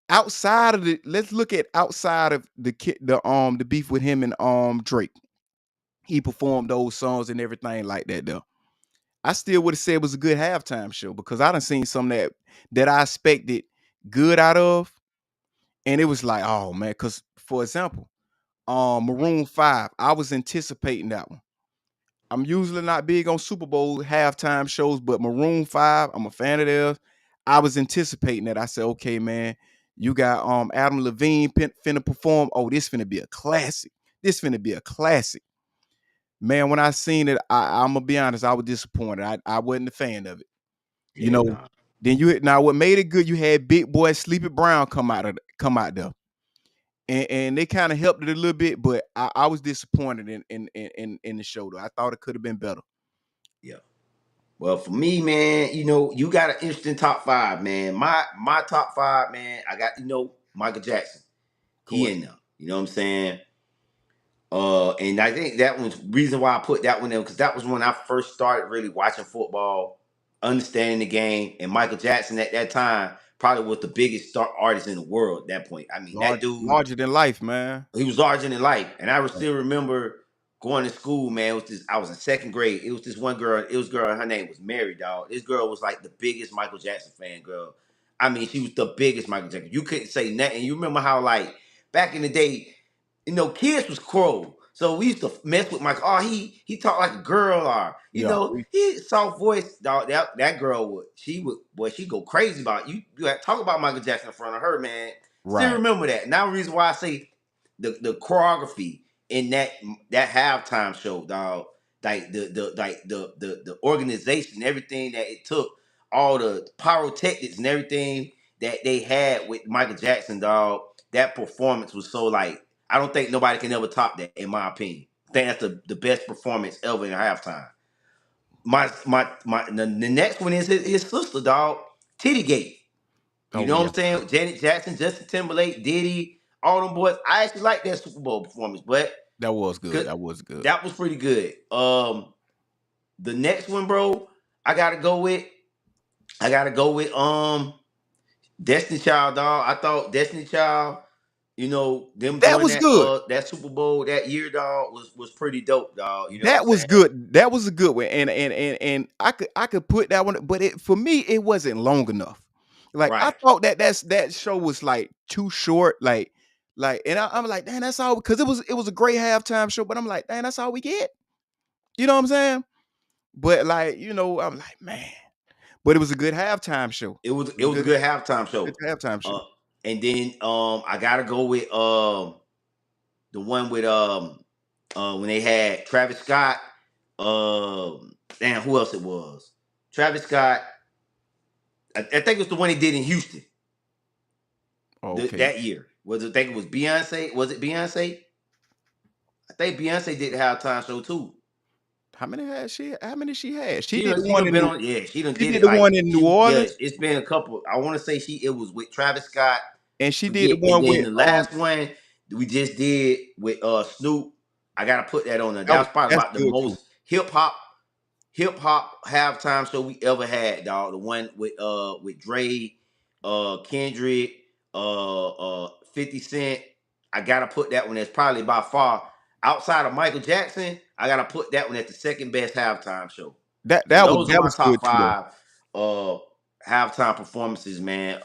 outside of let's look at outside of the beef with him and Drake. He performed those songs and everything like that though. I still would have said it was a good halftime show because I done seen some that I expected good out of, and it was like, oh man, because for example, Maroon 5, I was anticipating that one. I'm usually not big on Super Bowl halftime shows, but Maroon 5, I'm a fan of theirs. I was anticipating that. I said, okay, man, you got Adam Levine finna perform. Oh, this finna be a classic. This finna be a classic. Man, when I seen it, I'm gonna be honest, I was disappointed. I wasn't a fan of it. You Yeah, know, nah. then now what made it good, you had Big Boy Sleepy Brown come out there. And they kind of helped it a little bit, but I was disappointed in the show though. I thought it could have been better. Of Yeah. Well, for me, man, you got an interesting top 5, man. My top 5, man, I got, Michael Jackson. He course. in there. You know what I'm saying? And I think that was reason why I put that one in, because that was when I first started really watching football, understanding the game, and Michael Jackson at that time probably was the biggest star artist in the world at that point. I mean, that dude, Larger than life, man. he was larger than life. And I would Right. still remember going to school, man. It was this, I was in second grade. It was this one girl. It was a girl. Her name was Mary, dog. This girl was like the biggest Michael Jackson fan, girl. I mean, she was the biggest Michael Jackson. You couldn't say nothing. You remember how, like, back in the day, kids was cruel. So we used to mess with Michael. Oh, he talked like a girl, or Yeah. he soft voice, dog. That girl boy, she go crazy about you. You had to talk about Michael Jackson in front of her, man. Still Right. remember that. Now, the reason why I say the choreography in that halftime show, dog. Like the organization, everything that it took, all the pyrotechnics and everything that they had with Michael Jackson, dog. That performance was so, like, I don't think nobody can ever top that, in my opinion. I think that's the best performance ever in a halftime. The next one is his sister, dog. Titty Gate. You Oh know yeah. what I'm saying? Janet Jackson, Justin Timberlake, Diddy, all them boys. I actually like that Super Bowl performance, but That was good. good, That was good. that was pretty good. The next one, bro, I gotta go with. I gotta go with Destiny Child, dog. I thought Destiny Child, them That doing was that good. that Super Bowl that year, dog, was pretty dope, dog. You know what I'm That was saying? good. That was a good one. And I could put that one, but for me, it wasn't long enough. Like I Right. thought that show was like too short. And I'm like, damn, that's all because it was a great halftime show. But I'm like, damn, that's all we get. You know what I'm saying? But like, I'm like, man. But it was a good halftime show. It was It it was a was a good, good halftime good show. halftime Uh, show. and then I gotta go with the one with when they had Travis Scott. Damn, who else it was? Travis Scott. I think it's the one he did in Houston Okay. that year. I think it was Beyonce? Was it Beyonce? I think Beyonce did the halftime show too. How many she had? She She did done, the she one done in been on. Yeah, she done she did did it the like one in New she. Yeah, Orleans, it's been a couple. I want to say it was with Travis Scott. and she did the Forget, and one then with the last one we just did with Snoop. I gotta put that on there. That that was was probably that's about the good too. most hip hop halftime show we ever had, dog. The one with Dre, Kendrick, 50 Cent. I gotta put that one as probably by far outside of Michael Jackson. I gotta put that one as the second best halftime show. That So that was those are that my was good top too though. five uh halftime performances, man,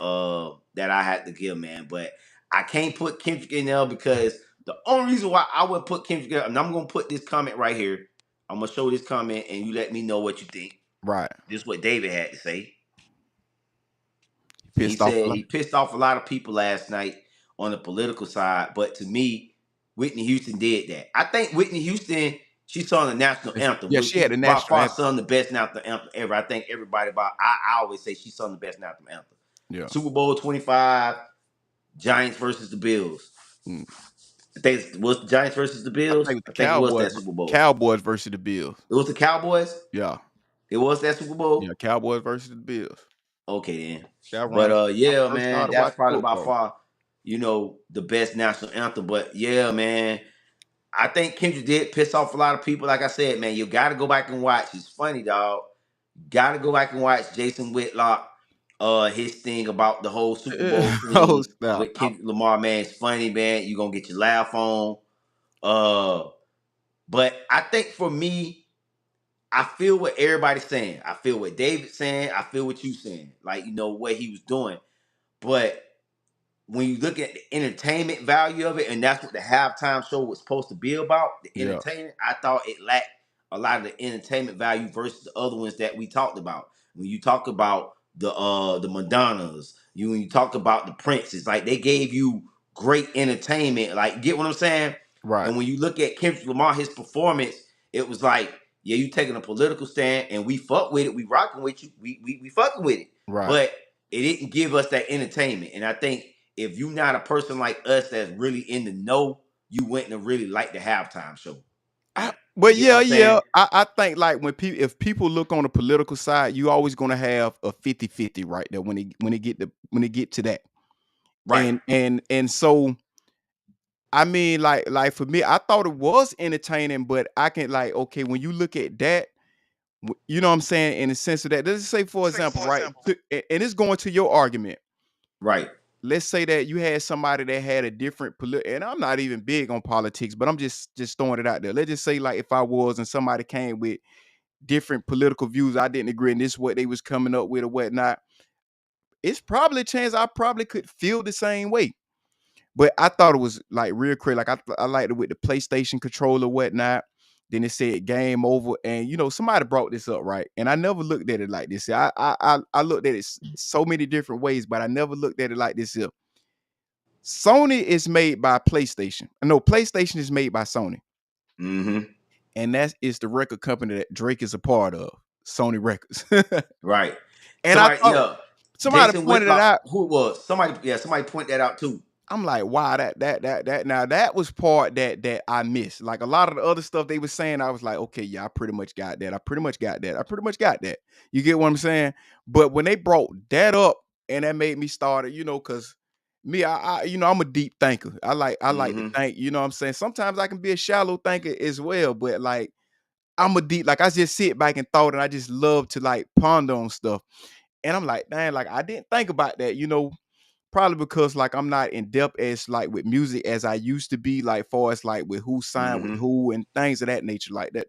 that I had to give, man. But I can't put Kendrick in there because the only reason why I would put Kendrick in, and I'm gonna put this comment right here. I'm gonna show this comment and you let me know what you think. Right. This is what David had to say. He Pissed off a said lot. he pissed off a lot of people last night on the political side, but to me, Whitney Houston did that. I think Whitney Houston, she sung the national anthem, Yeah, which she she had the by national far anthem. sung the best national anthem ever. I think everybody about I always say she sung the best national anthem. Yeah. Super Bowl 25, Giants versus the Bills. Mm. I think it was the Giants versus the I Bills. think I the think it was that Super Bowl. Cowboys versus the Bills. It was the Cowboys. Yeah. It was that Super Yeah, Bowl. Cowboys versus the Bills. Okay then. That But around I yeah, first man, started that's watching probably by football. far, the best national anthem. But yeah, man, I think Kendrick did piss off a lot of people. Like I said, man, you got to go back and watch. It's funny, dog. Got to go back and watch Jason Whitlock, his thing about the whole Super Bowl Oh, scene snap. with Kendrick Lamar. Man, it's funny, man. You gonna get your laugh on. Uh, but I think for me, I feel what everybody's saying. I feel what David's saying. I feel what you saying. Like what he was doing, but when you look at the entertainment value of it, and that's what the halftime show was supposed to be about, the Yeah. entertainment, I thought it lacked a lot of the entertainment value versus the other ones that we talked about. When you talk about the Madonnas, when you talk about the Princes, like they gave you great entertainment. Like, get what I'm saying? Right. And when you look at Kendrick Lamar, his performance, it was like, yeah, you taking a political stand, and we fuck with it, we rocking with you, we fucking with it, Right. but it didn't give us that entertainment. And I think if you're not a person like us that's really in the know, you wouldn't have really liked the halftime show. You But get what yeah, I'm yeah. saying? I think like if people look on the political side, you always gonna have a 50-50 right there when they get to that. Right. And so I mean, like for me, I thought it was entertaining, but I can like, okay, when you look at that, you know what I'm saying, in the sense of that, let's say for example, right? And it's going to your argument. Right. Let's say that you had somebody that had a different and I'm not even big on politics, but I'm just throwing it out there. Let's just say like if I was and somebody came with different political views I didn't agree, and this is what they was coming up with or whatnot, it's probably a chance I probably could feel the same way. But I thought it was like real crazy. Like I liked it with the PlayStation controller, whatnot. Then it said game over, and somebody brought this up, right? And I never looked at it like this. I looked at it so many different ways, but I never looked at it like this here. Sony is made by PlayStation. No, PlayStation is made by Sony, Mm-hmm. and that is the record company that Drake is a part of, Sony Records. Right. And I Somebody, thought yeah, somebody Jason pointed it Whitlock, out. who it was? Somebody pointed that out too. I'm like, wow, that now that was part that I missed. Like a lot of the other stuff they were saying, I was like, okay, yeah, I pretty much got that. I pretty much got that. I pretty much got that. You get what I'm saying? But when they brought that up, and that made me start it, because me, I'm a deep thinker. I like to Mm-hmm. think, you know what I'm saying? Sometimes I can be a shallow thinker as well, but like I'm a deep, like I just sit back and thought, and I just love to like ponder on stuff. And I'm like, dang, like I didn't think about that. Probably because like I'm not in depth as like with music as I used to be, like far as like with who signed with Mm-hmm. who and things of that nature like that.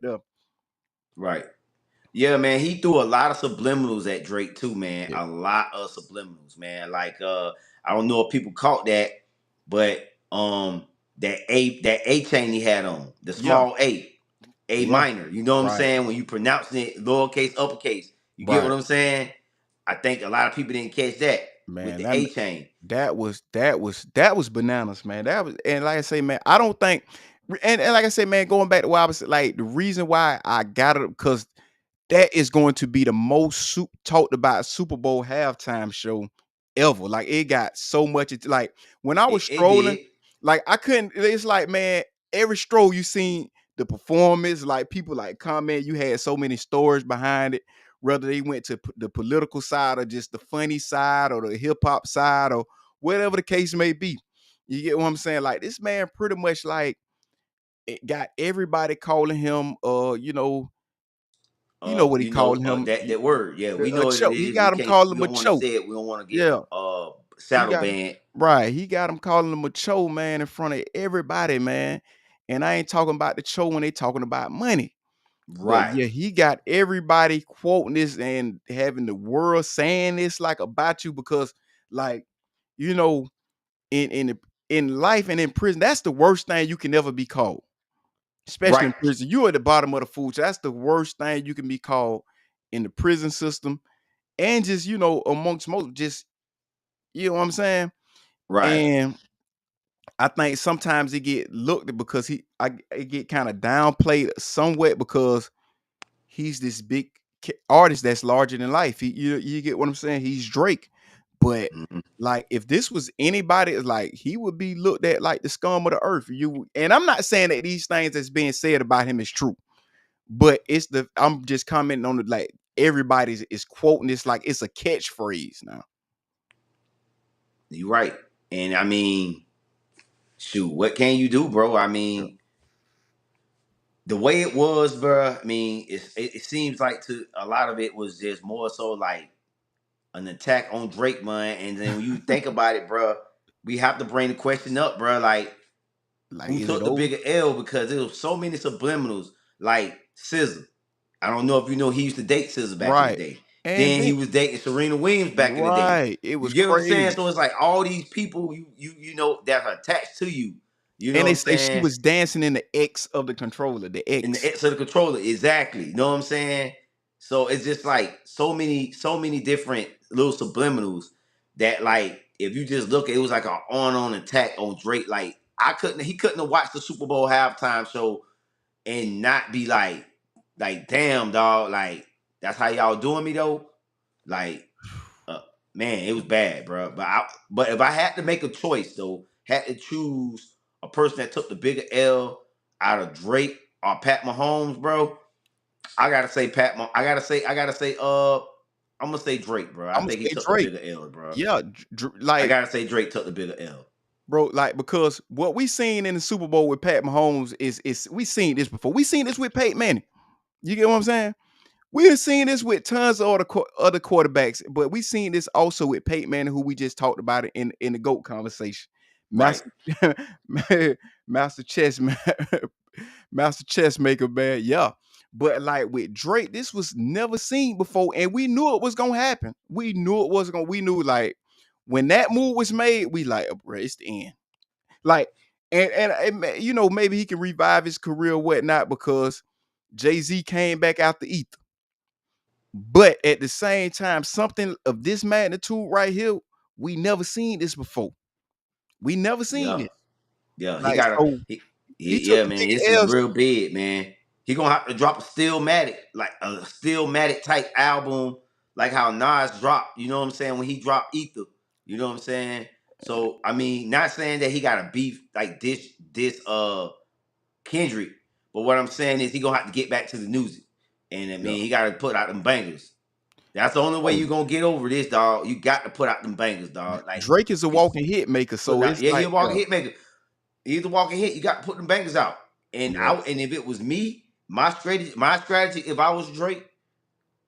Right. Yeah, man, he threw a lot of subliminals at Drake too, man. Yeah. A lot of subliminals, man. Like I don't know if people caught that, but that A chain he had on, the Yeah. small A Yeah. minor. You know what I'm Right. saying? When you pronounce it lowercase, uppercase. You get what Right. I'm saying? I think a lot of people didn't catch that with Man, the A chain. that was bananas, man. That was, and like I say, man, I don't think, and like I say, man, going back to why I was like the reason why I got it, because that is going to be the most talked about Super Bowl halftime show ever. Like it got so much. It's like when I was It strolling, did. like I couldn't. It's like man, every stroll you seen the performance, like people like comment. You had so many stories behind it. Whether they went to the political side or just the funny side or the hip hop side or whatever the case may be. You get what I'm saying? Like this man pretty much like it got everybody calling him what he calling him, That word, yeah, we know a what it choke. He is. got him calling We him a don't want to choke. say it. We don't want to get Yeah, he shadow got banned. right. He got him calling him a choke, man, in front of everybody, man. And I ain't talking about the choke when they talking about money. But Right, yeah, he got everybody quoting this and having the world saying this like about you because, like, you know, in life and in prison, that's the worst thing you can ever be called. Especially right, in prison, you at the bottom of the food chain. That's the worst thing you can be called in the prison system, and just amongst most, just you know what I'm saying. right, And I think sometimes it get looked at because it get kind of downplayed somewhat because he's this big artist that's larger than life. You get what I'm saying? He's Drake, but mhm. like if this was anybody, like he would be looked at like the scum of the earth. And I'm not saying that these things that's being said about him is true. But I'm just commenting on it like everybody's is quoting this like it's a catchphrase now. You right. And I mean, shoot, what can you do, bro? I Yeah. mean, the way it was, bro. I mean, it seems like to a lot of it was just more so like an attack on Drake, man. And then when you think about it, bro, we have to bring the question up, bro. Like, Like, who is it took the over? bigger L? Because there was so many subliminals, like SZA. I don't know if you know he used to date SZA back in the Right. day. And Then then he was dating Serena Williams back in the day. right. It You was get what I'm saying? crazy. So it's like all these people you know that are attached to you. You know And what they I'm say she saying? was dancing in the X of the controller, the In the X. X of the controller, exactly. You know what I'm saying? So it's just like so many different little subliminals that like if you just look at it was like an on attack on Drake. Like he couldn't have watched the Super Bowl halftime show and not be like damn dog, like that's how y'all doing me though. Like uh, man, it was bad, bro. But if I had to make a choice though, had to choose a person that took the bigger L out of Drake or Pat Mahomes, bro, I gotta say I gotta say I'm gonna say Drake, bro. I I'm gonna think he say took the Drake. bigger L, bro. Yeah, I like gotta say Drake took the bigger L. bro, like because what we seen in the Super Bowl with Pat Mahomes is we seen this before. We seen this with Peyton Manning. You get what I'm saying? We have seen this with tons of other quarterbacks, but we seen this also with Peyton Manning, who we just talked about it in the GOAT conversation. Right. Master, master chess, master chess maker, man. Yeah, but like with Drake, this was never seen before, and we knew it was gonna happen. We knew it was gonna. We knew like when that move was made, we like, oh, bro, it's the end. Like, maybe he can revive his career, or whatnot, because Jay Z came back out the ether. But at the same time, something of this magnitude right here, we never seen this before. We never seen Yeah. this. Yeah. He Like, gotta so he took yeah, the man. This big is L's. real big, man. He gonna have to drop a Stillmatic, like a Stillmatic type album, like how Nas dropped. You know what I'm saying? When he dropped Ether, you know what I'm saying? So I mean, not saying that he got a beef like this Kendrick, but what I'm saying is he gonna have to get back to the music, and I Yeah. mean he got to put out them bangers. That's the only way Oh, you gonna get over this, dog. You got to put out them bangers, dog. Like Drake is a it's walking hit maker, putting so out. it's Yeah, he like, a walking yeah, hit maker. He's a walking hit. You got to put them bangers out. yeah, And if it was me, my strategy, if I was Drake,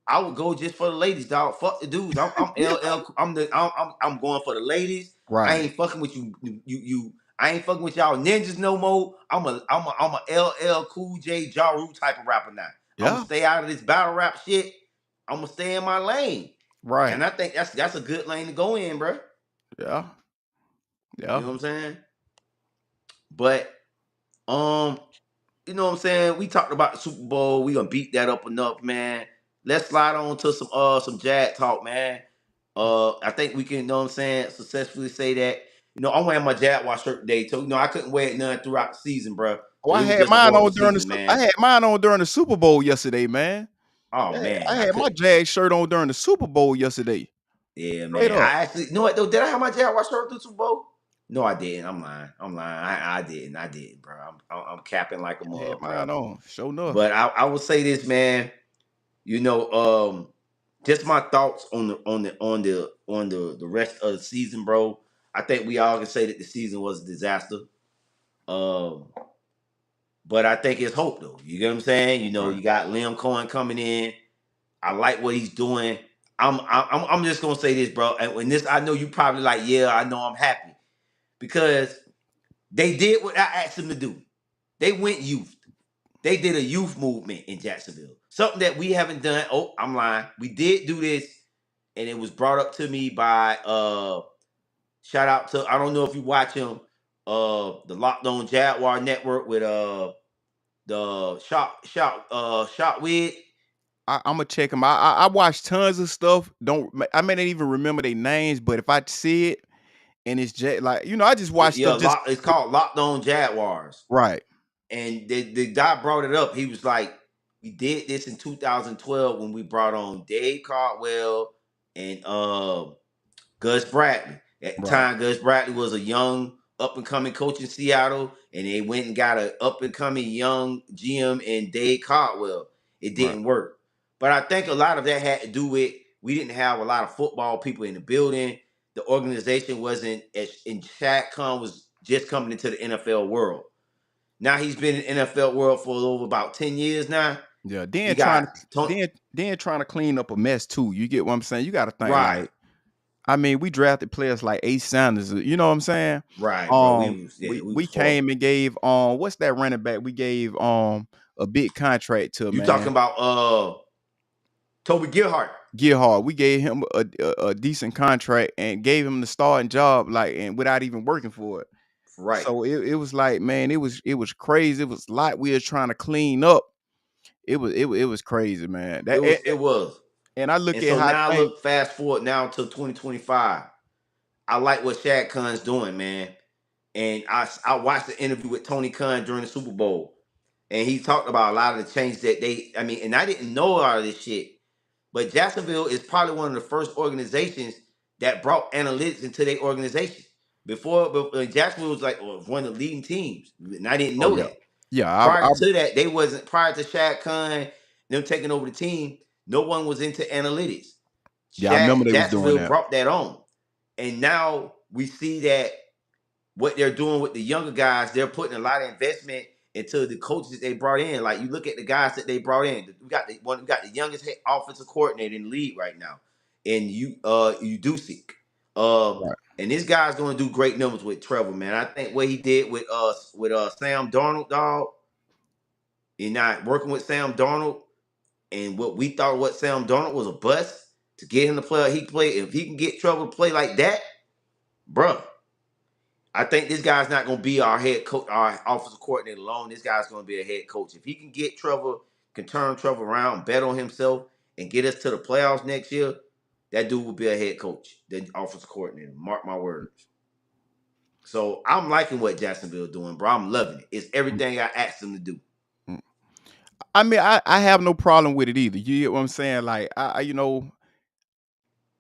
I would go just for the ladies, dog. Fuck the dudes. I'm yeah, LL. I'm going for the ladies. I right, ain't fucking with you. I ain't fucking with y'all ninjas no more. I'm a LL Cool J Ja Rule type of rapper now. I'm gonna yeah, stay out of this battle rap shit. I'm gonna stay in my lane, right, and I think that's a good lane to go in, bro. yeah, You yeah. know what I'm saying? But um, you know what I'm saying? We talked about the Super Bowl. We gonna beat that up enough, man. Let's slide on to some Jag talk, man. I think we can, you know what I'm saying, successfully say that. You know, I'm wearing my Jaguar shirt today, too. You know, I couldn't wear it none throughout the season, bro, Oh, because it was just a horrible season, I man. had mine on during the Super Bowl yesterday, man. Oh Yeah, man, I I had my could. Jag shirt on during the Super Bowl yesterday. Yeah, Straight man. up. I actually, you know what though? Did I have my Jaguar shirt through Super Bowl? No, I didn't. I'm lying. I'm lying. I didn't. I didn't, bro. I'm capping like a I had mug, bro. mine on. Sure enough. But I will say this, man. You know, just my thoughts on the rest of the season, bro. I think we all can say that the season was a disaster. Um, but I think it's hope though. You get what I'm saying? You know, Right. you got Liam Cohen coming in. I like what he's doing. I'm just gonna say this, bro. And when this, I know you probably like, yeah, I know I'm happy because they did what I asked them to do. They went youth. They did a youth movement in Jacksonville. Something that we haven't done. Oh, I'm lying. We did do this, and it was brought up to me by shout out to, I don't know if you watch him, the Locked On Jaguar network with the shot with. I'm gonna check them. I watch tons of stuff. I may not even remember their names, but if I see it and it's like I just watch Yeah, stuff. Just it's called Locked On Jaguars. right, And the guy brought it up. He was like, we did this in 2012 when we brought on Dave Caldwell and Gus Bradley. At the right, time, Gus Bradley was a young up and coming coach in Seattle, and they went and got a up and coming young GM in Dave Caldwell. It right. didn't work. But I think a lot of that had to do with we didn't have a lot of football people in the building. The organization wasn't as, and Shaq Khan was just coming into the NFL world. Now he's been in the NFL world for over about 10 years now. Yeah. He got Tony, Then trying to clean up a mess too. You get what I'm saying? You got to think right, like. I mean, we drafted players like Ace Sanders. You know what I'm saying? right, bro. We was we We was horrible. came and gave what's that running back? We gave a big contract to, You talking man. about Toby Gerhart. Get we gave him a decent contract and gave him the starting job, like, and without even working for it. Right. So it was like, man, it was crazy. It was like we were trying to clean up. It was crazy, man. It was. And I look And at so how now things. look, fast forward now to 2025. I like what Shad Khan's doing, man. And I watched the interview with Tony Khan during the Super Bowl. And he talked about a lot of the changes that and I didn't know all of this shit. But Jacksonville is probably one of the first organizations that brought analytics into their organization. Before Jacksonville was like one of the leading teams, and I didn't Oh know yeah, that. yeah. Prior to that, they wasn't. Prior to Shad Khan them taking over the team, no one was into analytics. I remember they was doing Jacksonville that. brought that on, and now we see that what they're doing with the younger guys, they're putting a lot of investment into the coaches that they brought in. Like you look at the guys that they brought in. We got the youngest offensive coordinator in the league right now, and you do seek. Right. And this guy's gonna do great numbers with Trevor, man. I think what he did with Sam Darnold, dog, and not working with Sam Darnold, and what Sam Darnold was a bust to get him to play like he played. If he can get Trevor to play like that, bruh, I think this guy's not going to be our head coach, our offensive coordinator alone. This guy's going to be a head coach. If he can get Trevor, can turn Trevor around, bet on himself, and get us to the playoffs next year, that dude will be a head coach, the offensive coordinator. Mark my words. So I'm liking what Jacksonville doing, bro. I'm loving it. It's Mm, everything I asked them to do. mm. I mean, I have no problem with it either. You get what I'm saying? Like,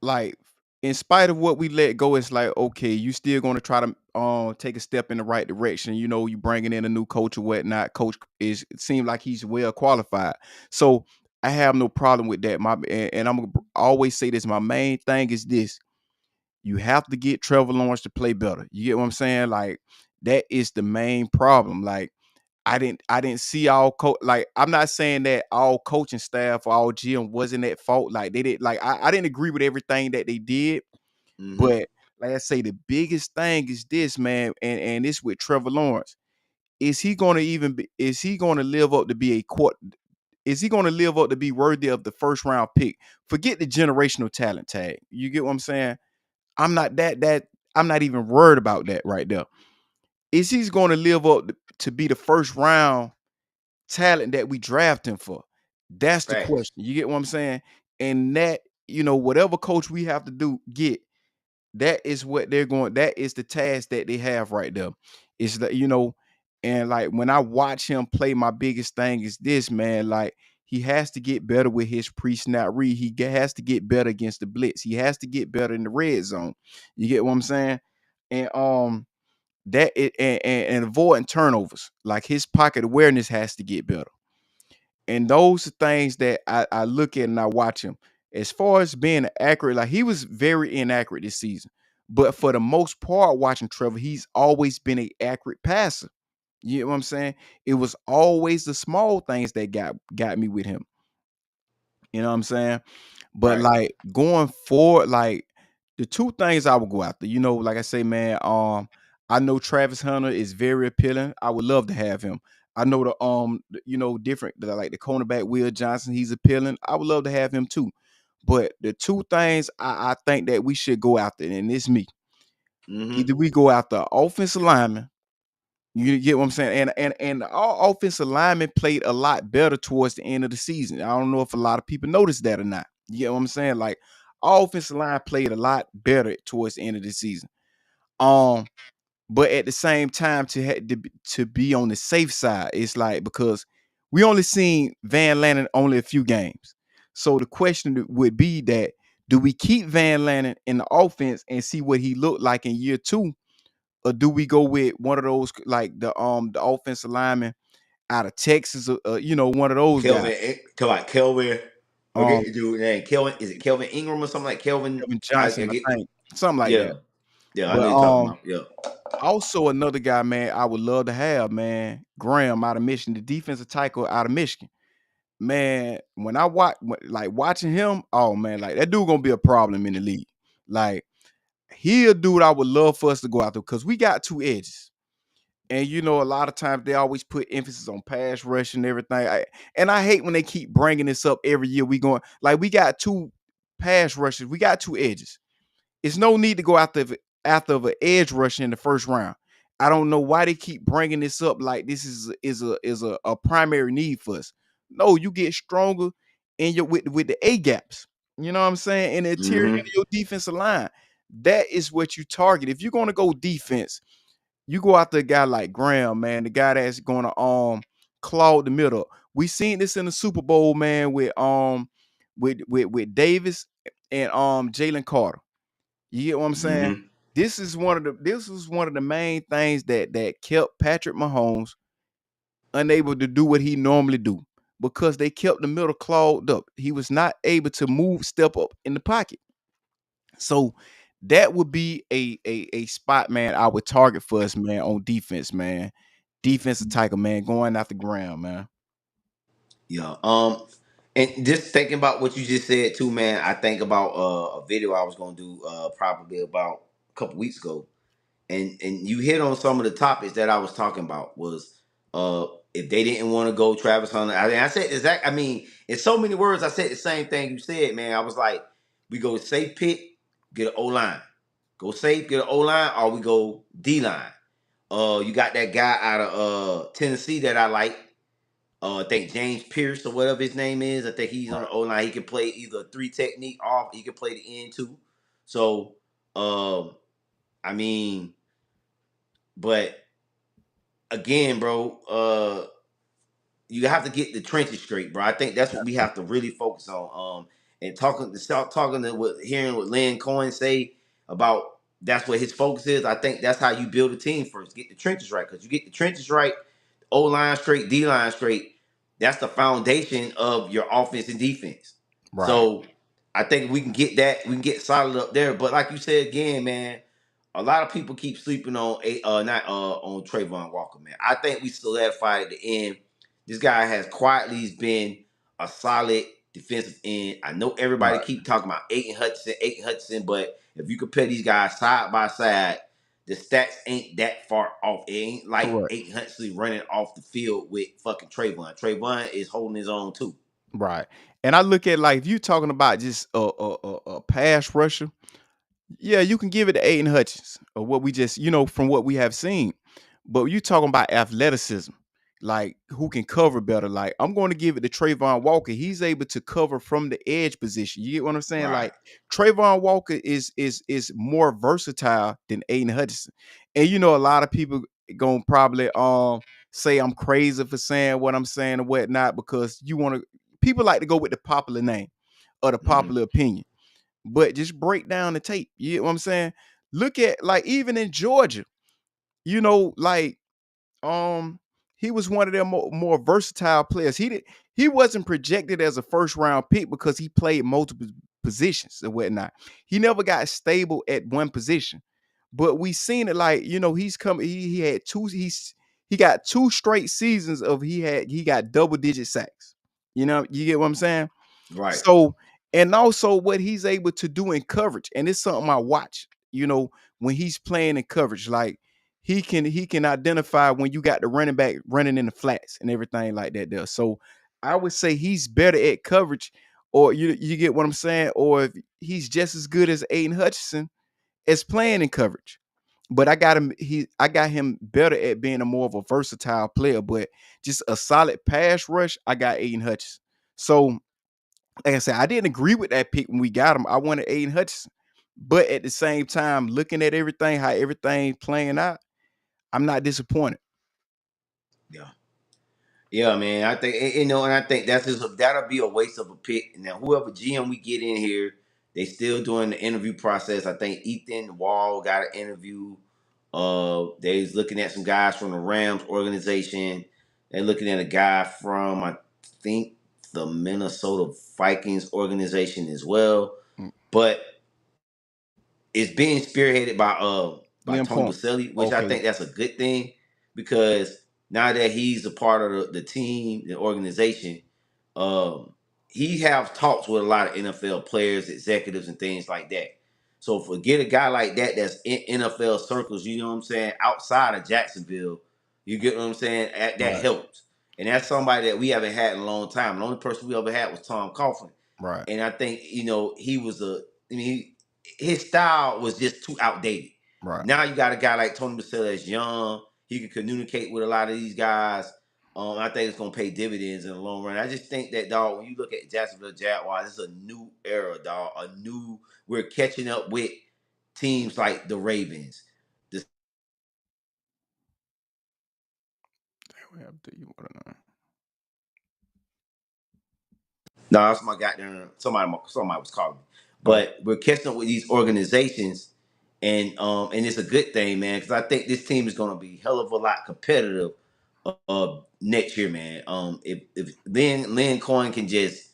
like, in spite of what we let go, it's like, okay, you still gonna try to take a step in the right direction. You bringing in a new coach or whatnot. Coach it seems like he's well qualified. So I have no problem with that. And I'm gonna always say this. My main thing is this: you have to get Trevor Lawrence to play better. You get what I'm saying? Like, that is the main problem. Like, I didn't see like, I'm not saying that all coaching staff or all GM wasn't at fault. Like, they did, like, I didn't agree with everything that they did, Mm-hmm. but like I say, the biggest thing is this, man, and it's with Trevor Lawrence. Is he gonna live up to be a court? Is he gonna live up to be worthy of the first round pick? Forget the generational talent tag. You get what I'm saying? I'm not I'm not even worried about that right there. Is he's gonna live up to be the first round talent that we draft him for? That's the Facts. question. You get what I'm saying? And that, whatever coach we have to that is what they're going, that is the task that they have right there. And like when I watch him play, my biggest thing is this, man. Like, He has to get better with his pre-snap read. Has to get better against the blitz. He has to get better in the red zone. You get what I'm saying? And that it and avoiding turnovers. Like his pocket awareness has to get better. And those are things that I look at and I watch him. As far as being accurate, like he was very inaccurate this season. But for the most part, watching Trevor, he's always been an accurate passer. You know what I'm saying? It was always the small things that got me with him. You know what I'm saying? But Right. like going forward, like the two things I would go after, like I say, man, I know Travis Hunter is very appealing. I would love to have him. I know different like the cornerback Will Johnson, he's appealing. I would love to have him too. But the two things I think that we should go after, and it's me. Mm-hmm. Either we go after offensive lineman. You get what I'm saying? And our offensive lineman played a lot better towards the end of the season. I don't know if a lot of people noticed that or not. You get what I'm saying? Like our offensive line played a lot better towards the end of the season. Um, but at the same time, to be on the safe side, it's like because we only seen Van Lanen only a few games. So the question would be that do we keep Van Lanen in the offense and see what he looked like in year two, or do we go with one of those like the offensive lineman out of Texas, one of those guys, Kelvin. um, Okay, dude name Kelvin. Is it Kelvin Ingram or something like Kelvin? Kevin I Johnson, get. I think, something like Yeah, that. yeah. I know But you're talking about. Yeah. also another guy, man, I would love to have, man, Graham out of Michigan, the defensive tackle out of Michigan. Man, when I like watching him, oh man, like that dude gonna be a problem in the league. Like he a dude I would love for us to go out there because we got two edges. And a lot of times they always put emphasis on pass rush and everything. And I hate when they keep bringing this up every year. We going like we got two pass rushes, we got two edges. It's no need to go after an edge rush in the first round. I don't know why they keep bringing this up like this is a primary need for us. No, you get stronger in your with the A gaps. You know what I'm saying? In the interior of Mm-hmm. your defensive line. That is what you target. If you're going to go defense, you go after a guy like Graham, man, the guy that's going to clog the middle. We seen this in the Super Bowl, man, with Davis and Jalen Carter. You get what I'm saying? Mm-hmm. This was one of the main things that kept Patrick Mahomes unable to do what he normally do because they kept the middle clogged up. He was not able to step up in the pocket. So that would be a spot, man, I would target for us, man, on defense, man. Defensive tackle, man, going after ground, man. Yeah. And just thinking about what you just said too, man. I think about a video I was gonna do probably about a couple weeks ago, and you hit on some of the topics that I was talking about was uh if they didn't want to go Travis Hunter. I said exact. I mean, in so many words, I said the same thing you said, man. I was like, we go safe pick, get an O line, go safe, get an O line, or we go D line. You got that guy out of Tennessee that I like. I think James Pierce or whatever his name is. I think he's on Right. the O line. He can play either three technique off. He can play the end too. So, I mean, but again, bro, you have to get the trenches straight, bro. I think that's what we have to really focus on. And start talking to hearing what Lynn Cohen say about that's what his focus is. I think that's how you build a team first. Get the trenches right, because you get the trenches right, O line straight, D line straight. That's the foundation of your offense and defense. Right. So I think we can get that. We can get solid up there. But like you said again, man, a lot of people keep sleeping on not on Trayvon Walker, man. I think we solidified at the end. This guy has quietly been a solid defensive end. I know everybody Right. keep talking about Aiden Hudson, but if you compare these guys side by side, the stats ain't that far off. It ain't like Correct. Aiden Hudson running off the field with fucking Trayvon. Trayvon is holding his own too. Right. And I look at like if you talking about just a pass rusher, yeah, you can give it to Aiden Hutchins or what we just, from what we have seen. But you talking about athleticism, like who can cover better. Like I'm going to give it to Trayvon Walker. He's able to cover from the edge position. You get what I'm saying? Right. Like Trayvon Walker is more versatile than Aiden Hutchinson. And a lot of people gonna probably say I'm crazy for saying what I'm saying and whatnot because people like to go with the popular name or the Hmm. popular opinion, but just break down the tape. You get what I'm saying? Look at like even in Georgia, like um he was one of their more versatile players. He wasn't projected as a first round pick because he played multiple positions and whatnot. He never got stable at one position. But we seen it like, he's coming, he had he got two straight seasons of he got double digit sacks. You get what I'm saying? Right. So, and also what he's able to do in coverage, and it's something I watch, when he's playing in coverage, like he can identify when you got the running back running in the flats and everything like that there. So I would say he's better at coverage, or you get what I'm saying, or if he's just as good as Aiden Hutchinson as playing in coverage. But I got him better at being a more of a versatile player, but just a solid pass rush, I got Aiden Hutchinson. So like I said, I didn't agree with that pick when we got him. I wanted Aiden Hutchinson. But at the same time, looking at everything, how everything playing out, I'm not disappointed. Yeah. Yeah, man. I think and I think that'll be a waste of a pick. Now, whoever GM we get in here, they still doing the interview process. I think Ethan Wall got an interview. They's looking at some guys from the Rams organization. They're looking at a guy from I think the Minnesota Vikings organization as well. Mm, But it's being spearheaded by Lynn Tony Point. Baselli, which I Okay. think that's a good thing because now that he's a part of the team, the organization, um, he have talks with a lot of NFL players, executives, and things like that. So forget a guy like that that's in NFL circles, you know what I'm saying, outside of Jacksonville, you get what I'm saying? That Right. helps. And that's somebody that we haven't had in a long time. The only person we ever had was Tom Coughlin. Right. And I think, he was his style was just too outdated. Right. Now you got a guy like Tony Baselli that's young. He can communicate with a lot of these guys. I think it's gonna pay dividends in the long run. I just think that, dog, when you look at Jacksonville Jaguars, it's a new era, dog. We're catching up with teams like the Ravens. The We have to, you wanna know. No, that's my goddamn somebody was calling me. Oh, But we're catching up with these organizations, and it's a good thing, man, because I think this team is gonna be hell of a lot competitive next year, man. If Lynn Cohen can just,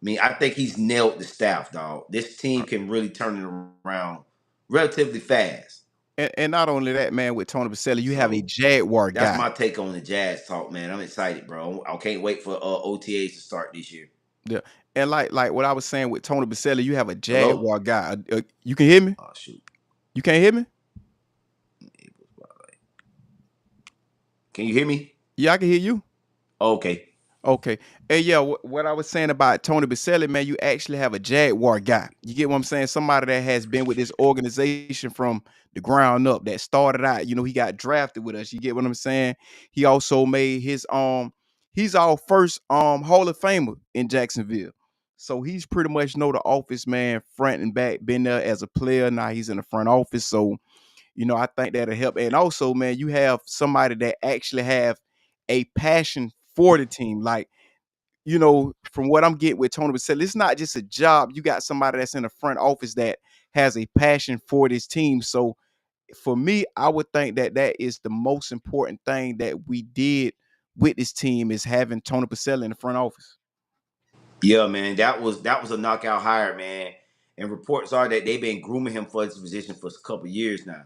I think he's nailed the staff, dog. This team can really turn it around relatively fast. and not only that, man, with Tony Baselli, you have a So Jaguar that's guy. my take on the Jazz talk, man. I'm excited, bro. I can't wait for OTAs to start this year. Yeah. And like what I was saying with Tony Baselli, you have a Hello? Jaguar guy. You can hear me? Oh shoot. You can't hear me? Can you hear me? Yeah, I can hear you. Okay. Okay. And yeah, what I was saying about Tony Baselli, man, you actually have a Jaguar guy. You get what I'm saying? Somebody that has been with this organization from the ground up, that started out, he got drafted with us. You get what I'm saying? He also made he's our first Hall of Famer in Jacksonville. So he's pretty much know the office, man, front and back, been there as a player. Now he's in the front office. So, I think that'll help. And also, man, you have somebody that actually have a passion for the team. Like, from what I'm getting with Tony Baselli, it's not just a job. You got somebody that's in the front office that has a passion for this team. So for me, I would think that that is the most important thing that we did with this team is having Tony Baselli in the front office. Yeah, man. That was a knockout hire, man. And reports are that they've been grooming him for this position for a couple years now.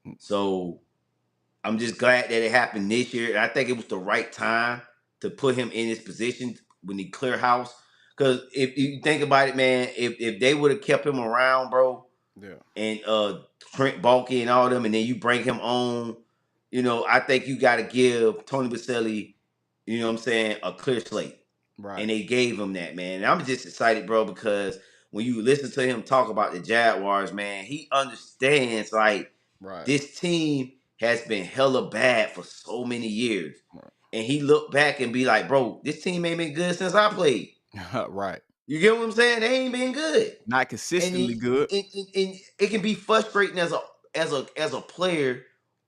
Mm, So I'm just glad that it happened this year. And I think it was the right time to put him in his position when he clear house. Because if you think about it, man, if they would have kept him around, bro, Yeah. and Trent Baalke and all them, and then you bring him on, I think you got to give Tony Baselli, what I'm saying, a clear slate. Right. And they gave him that, man. And I'm just excited, bro, because when you listen to him talk about the Jaguars, man, he understands like Right. this team has been hella bad for so many years. Right. And he looked back and be like, bro, this team ain't been good since I played. Right. You get what I'm saying? They ain't been good. Not And consistently good. it can be frustrating as a player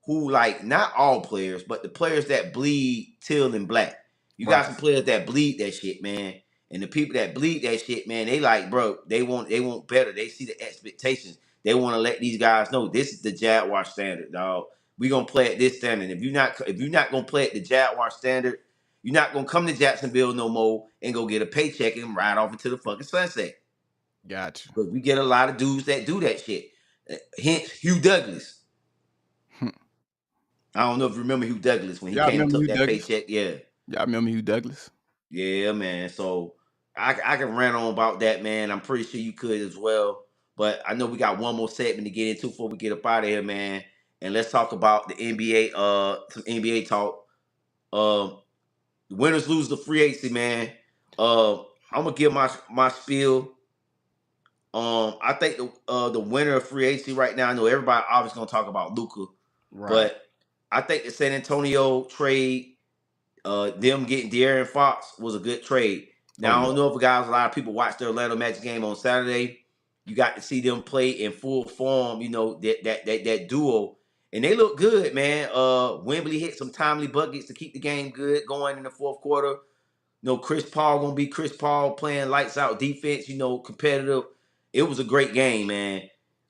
who, like, not all players, but the players that bleed teal and black. You got Right. some players that bleed that shit, man. And the people that bleed that shit, man, they like, bro, they want better. They see the expectations. They want to let these guys know this is the Jaguar standard, dog. We gonna play at this standard. If you're not gonna play at the Jaguar standard, you're not gonna come to Jacksonville no more and go get a paycheck and ride off into the fucking sunset. Gotcha. Because we get a lot of dudes that do that shit. Hence Hugh Douglas. I don't know if you remember Hugh Douglas when he Y'all came and remember took Hugh that Douglas? paycheck. Yeah. Y'all remember Hugh Douglas? Yeah, man. So I can rant on about that, man. I'm pretty sure you could as well. But I know we got one more segment to get into before we get up out of here, man. And let's talk about the NBA, some NBA talk. The winners lose the free agency, man. I'm gonna give my spiel. I think the winner of free agency right now, I know everybody obviously gonna talk about Luca, Right. but I think the San Antonio trade, them getting De'Aaron Fox was a good trade. Oh Now I yeah. don't know if guys, a lot of people watched the Orlando Magic game on Saturday. You got to see them play in full form. You know that duo, and they look good, man. Wembley hit some timely buckets to keep the game good going in the fourth quarter. Chris Paul gonna be Chris Paul playing lights out defense. Competitive. It was a great game, man.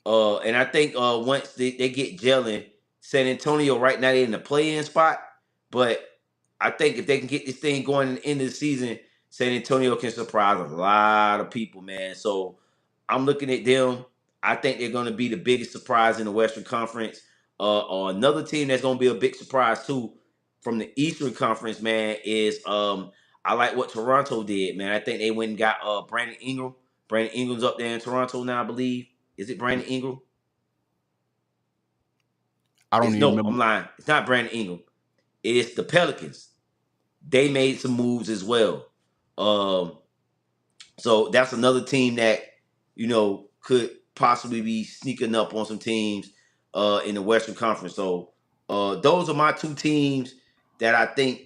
And I think once they get gelling, San Antonio right now they're in the play-in spot. But I think if they can get this thing going in the end of the season, San Antonio can surprise a lot of people, man. So I'm looking at them. I think they're going to be the biggest surprise in the Western Conference. Or another team that's going to be a big surprise too from the Eastern Conference, man, is I like what Toronto did, man. I think they went and got Brandon Ingram. Brandon Ingram's up there in Toronto now, I believe. Is it Brandon Ingram? I don't It's even no, remember. I'm lying. It's not Brandon Ingram. It's the Pelicans. They made some moves as well. Um, so that's another team that could possibly be sneaking up on some teams in the Western Conference. So those are my two teams that I think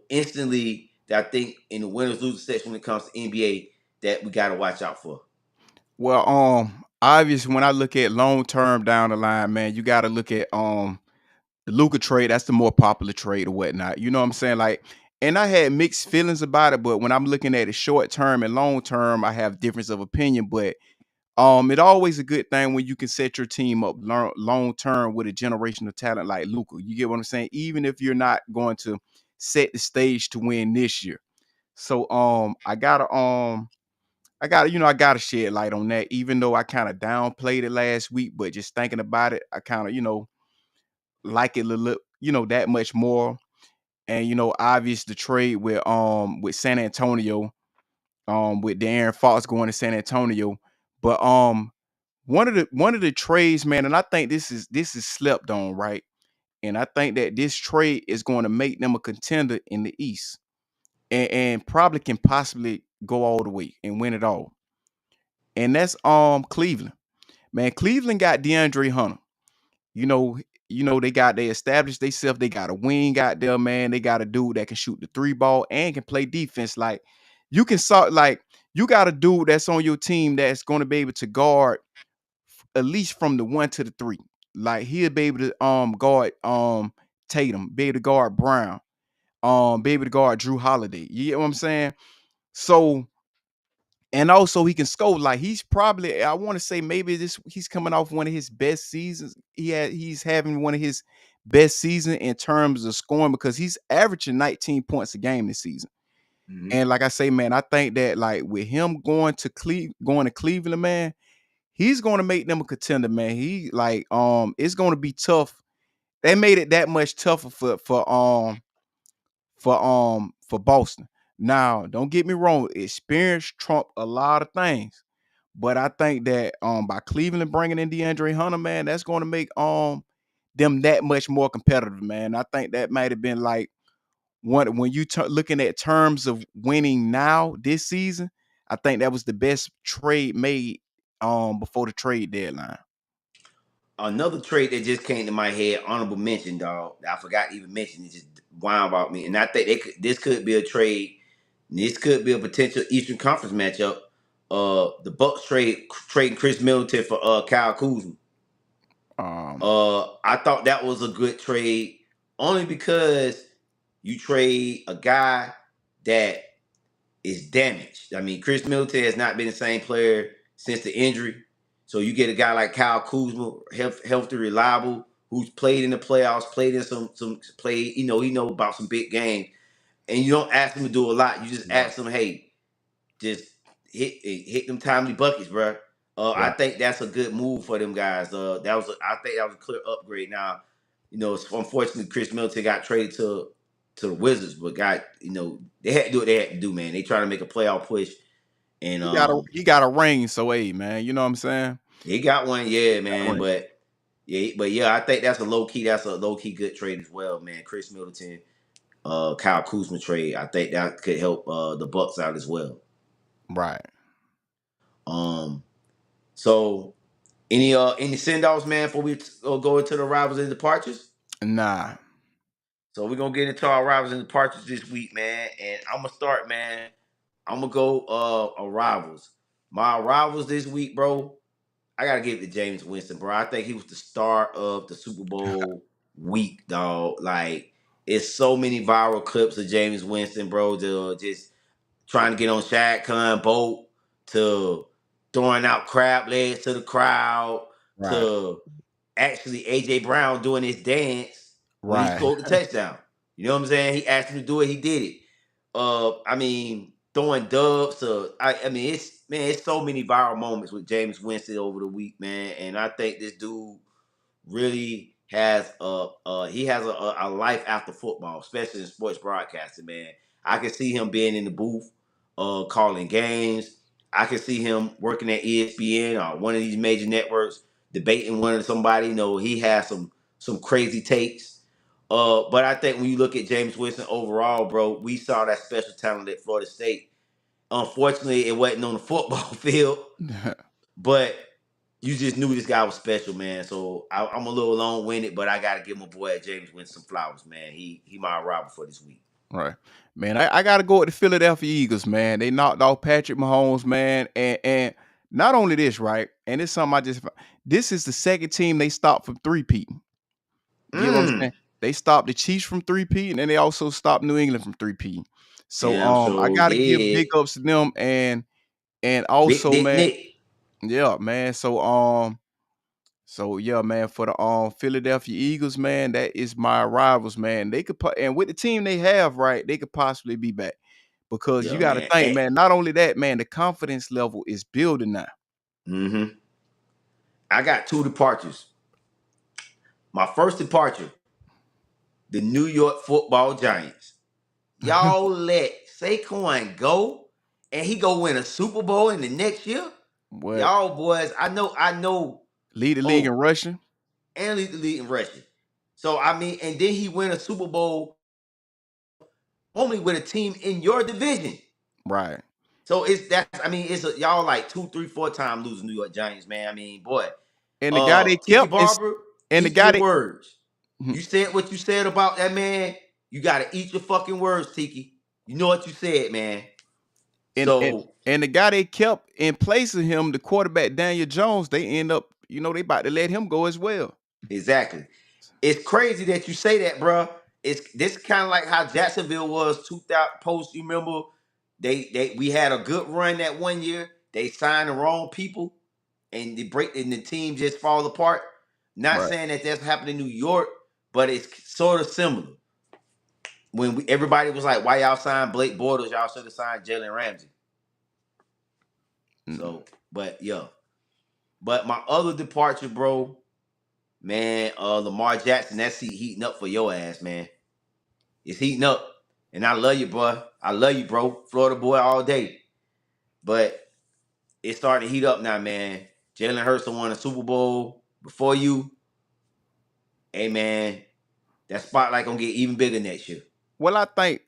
instantly that I think in the winners losers section when it comes to NBA that we got to watch out for. Well, obviously when I look at long term down the line, man, you got to look at the Luka trade. That's the more popular trade or whatnot. You know what I'm saying? Like, and I had mixed feelings about it, but when I'm looking at it short term and long term, I have difference of opinion. But it always a good thing when you can set your team up long term with a generational talent like Luka. You get what I'm saying? Even if you're not going to set the stage to win this year. So I gotta shed light on that, even though I kind of downplayed it last week, but just thinking about it, I kind of, like it a little, that much more. And obvious the trade with San Antonio, with De'Aaron Fox going to San Antonio. But one of the trades, man, and I think this is slept on, right? And I think that this trade is going to make them a contender in the East. And probably can possibly go all the way and win it all. And that's Cleveland. Man, Cleveland got DeAndre Hunter. You know, they established themselves. They got a wing out there, man. They got a dude that can shoot the three ball and can play defense. Like you can sort like you got a dude that's on your team that's going to be able to guard at least from the one to the three. Like he'll be able to guard Tatum, be able to guard Brown, be able to guard Drew Holiday. You get what I'm saying? So and also he can score. Like he's probably, I want to say maybe he's coming off one of his best seasons. He's having one of his best season in terms of scoring because he's averaging 19 points a game this season. Mm-hmm. And like I say, man, I think that like with him going to Cleveland, man, he's going to make them a contender, man. He like it's going to be tough. They made it that much tougher for Boston. Now, don't get me wrong, experience trump a lot of things. But I think that by Cleveland bringing in DeAndre Hunter, man, that's going to make them that much more competitive, man. I think that might have been like one when you looking at terms of winning now this season. I think that was the best trade made before the trade deadline. Another trade that just came to my head, honorable mention, dog. I forgot to even mention it. Just wow about me, and I think this could be a trade. This could be a potential Eastern Conference matchup. The Bucks trading Chris Middleton for Kyle Kuzma. Um, I thought that was a good trade only because you trade a guy that is damaged. I mean, Chris Middleton has not been the same player since the injury. So you get a guy like Kyle Kuzma, healthy, reliable, who's played in the playoffs, played in some play. He know about some big games, and you don't ask him to do a lot. You just Right. ask him, hey, just hit them timely buckets, bro. I Right. think that's a good move for them guys. I think that was a clear upgrade. Now, it's unfortunately Chris Middleton got traded to the Wizards, but they had to do what they had to do, man. They trying to make a playoff push, and He got a ring, so hey, man, you know what I'm saying? he got one, yeah, Got a man. ring. But I think that's a low key good trade as well, man. Chris Middleton, Kyle Kuzma trade. I think that could help the Bucks out as well. Right. Um, so any send offs, man, before we go into the arrivals and departures? Nah. So we're gonna get into our arrivals and departures this week, man. And I'm gonna start, man. I'm gonna go arrivals. My arrivals this week, bro. I gotta give it to James Winston, bro. I think he was the star of the Super Bowl week, dog. Like, it's so many viral clips of James Winston, bro. Just trying to get on Shaq Khan boat, to throwing out crab legs to the crowd, Right. to actually AJ Brown doing his dance when he Right. scored the touchdown. You know what I'm saying? He asked him to do it, he did it. I mean, throwing dubs to I mean, it's so many viral moments with James Winston over the week, man. And I think this dude really has a life after football, especially in sports broadcasting, man. I can see him being in the booth, calling games. I can see him working at ESPN or one of these major networks, debating one of somebody. He has some crazy takes. But I think when you look at James Winston overall, bro, we saw that special talent at Florida State. Unfortunately, it wasn't on the football field, but you just knew this guy was special, man. So I'm a little long winded, but I gotta give my boy James Winston some flowers, man. He my rival for this week. Right. Man, I gotta go with the Philadelphia Eagles, man. They knocked off Patrick Mahomes, man. And not only this, right? And it's something this is the second team they stopped from three-peating. You get what I'm saying? Mm. They stopped the Chiefs from three-peating, and they also stopped New England from three-peating. So Damn, I so gotta give did big ups to them and Big also, Dick man, Nick. yeah, man. So yeah, man, for the Philadelphia Eagles, man, that is my rivals, man. They could and with the team they have, right, they could possibly be back. Because you Yeah, gotta man. think, man, not only that, man, the confidence level is building now. Mm-hmm. I got two departures. My first departure, the New York Football Giants. Y'all let Saquon go, and he go win a Super Bowl in the next year. What? Y'all boys, I know. Lead the league in Oh, rushing? and lead the league in rushing. So I mean, and then he win a Super Bowl only with a team in your division. Right. So y'all like 2, 3, 4 time losing New York Giants, man. I mean, boy, And the guy they Tiki kept is Barber, and the eat guy your they words. Mhm. You said what you said about that man. You gotta eat your fucking words, Tiki. You know what you said, man. and and So and the guy they kept in place of him, the quarterback Daniel Jones, they end up, they about to let him go as well. exactly. It's crazy that you say that, bro. It's this kind of like how Jacksonville was 2000 post. You remember we had a good run that one year. They signed the wrong people, and the team just fall apart. Not Right. saying that that's happened in New York, but it's sort of similar. When everybody was like, "Why y'all sign Blake Bortles? Y'all should have signed Jalen Ramsey." Mm. So, but yeah, but my other departure, bro, man, Lamar Jackson. That's heating up for your ass, man. It's heating up. And I love you, bro. I love you, bro. Florida boy all day. But it's starting to heat up now, man. Jalen Hurts won a Super Bowl before you. Hey, man, that spotlight gonna get even bigger next year. Well, I think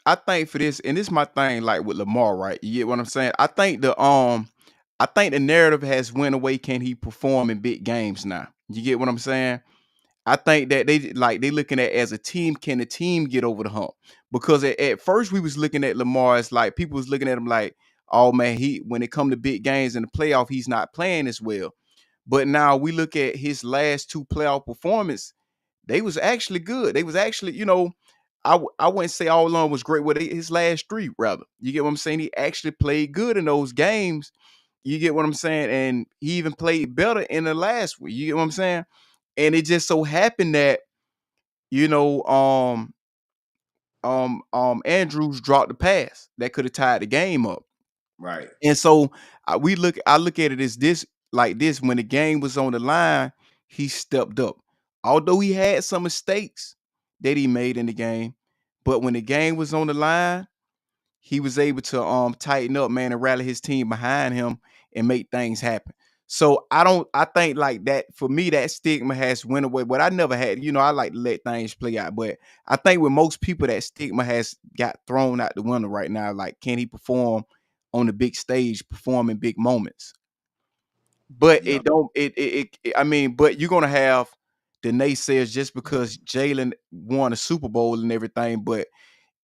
for this, and this is my thing, like with Lamar, right? You get what I'm saying? I think the narrative has went away. Can he perform in big games now? You get what I'm saying? I think that they looking at as a team, can the team get over the hump? Because at first we was looking at Lamar as like people was looking at him like, oh man, he when it come to big games in the playoff, he's not playing as well. But now we look at his last two playoff performance, they was actually good. They was actually, I wouldn't say all along was great with his last three, rather. You get what I'm saying? He actually played good in those games. You get what I'm saying? And he even played better in the last week. You get what I'm saying? And it just so happened that, you know, Andrews dropped the pass that could have tied the game up. Right. And so I look at it as this like this when the game was on the line, he stepped up. Although he had some mistakes that he made in the game, but when the game was on the line, he was able to tighten up, man, and rally his team behind him and make things happen. So I think like that for me, that stigma has went away. But I never had, I like to let things play out. But I think with most people, that stigma has got thrown out the window right now. Like, can he perform on the big stage, perform in big moments? But Yeah. it don't I mean, but you're gonna have the naysayers just because Jalen won a Super Bowl and everything. But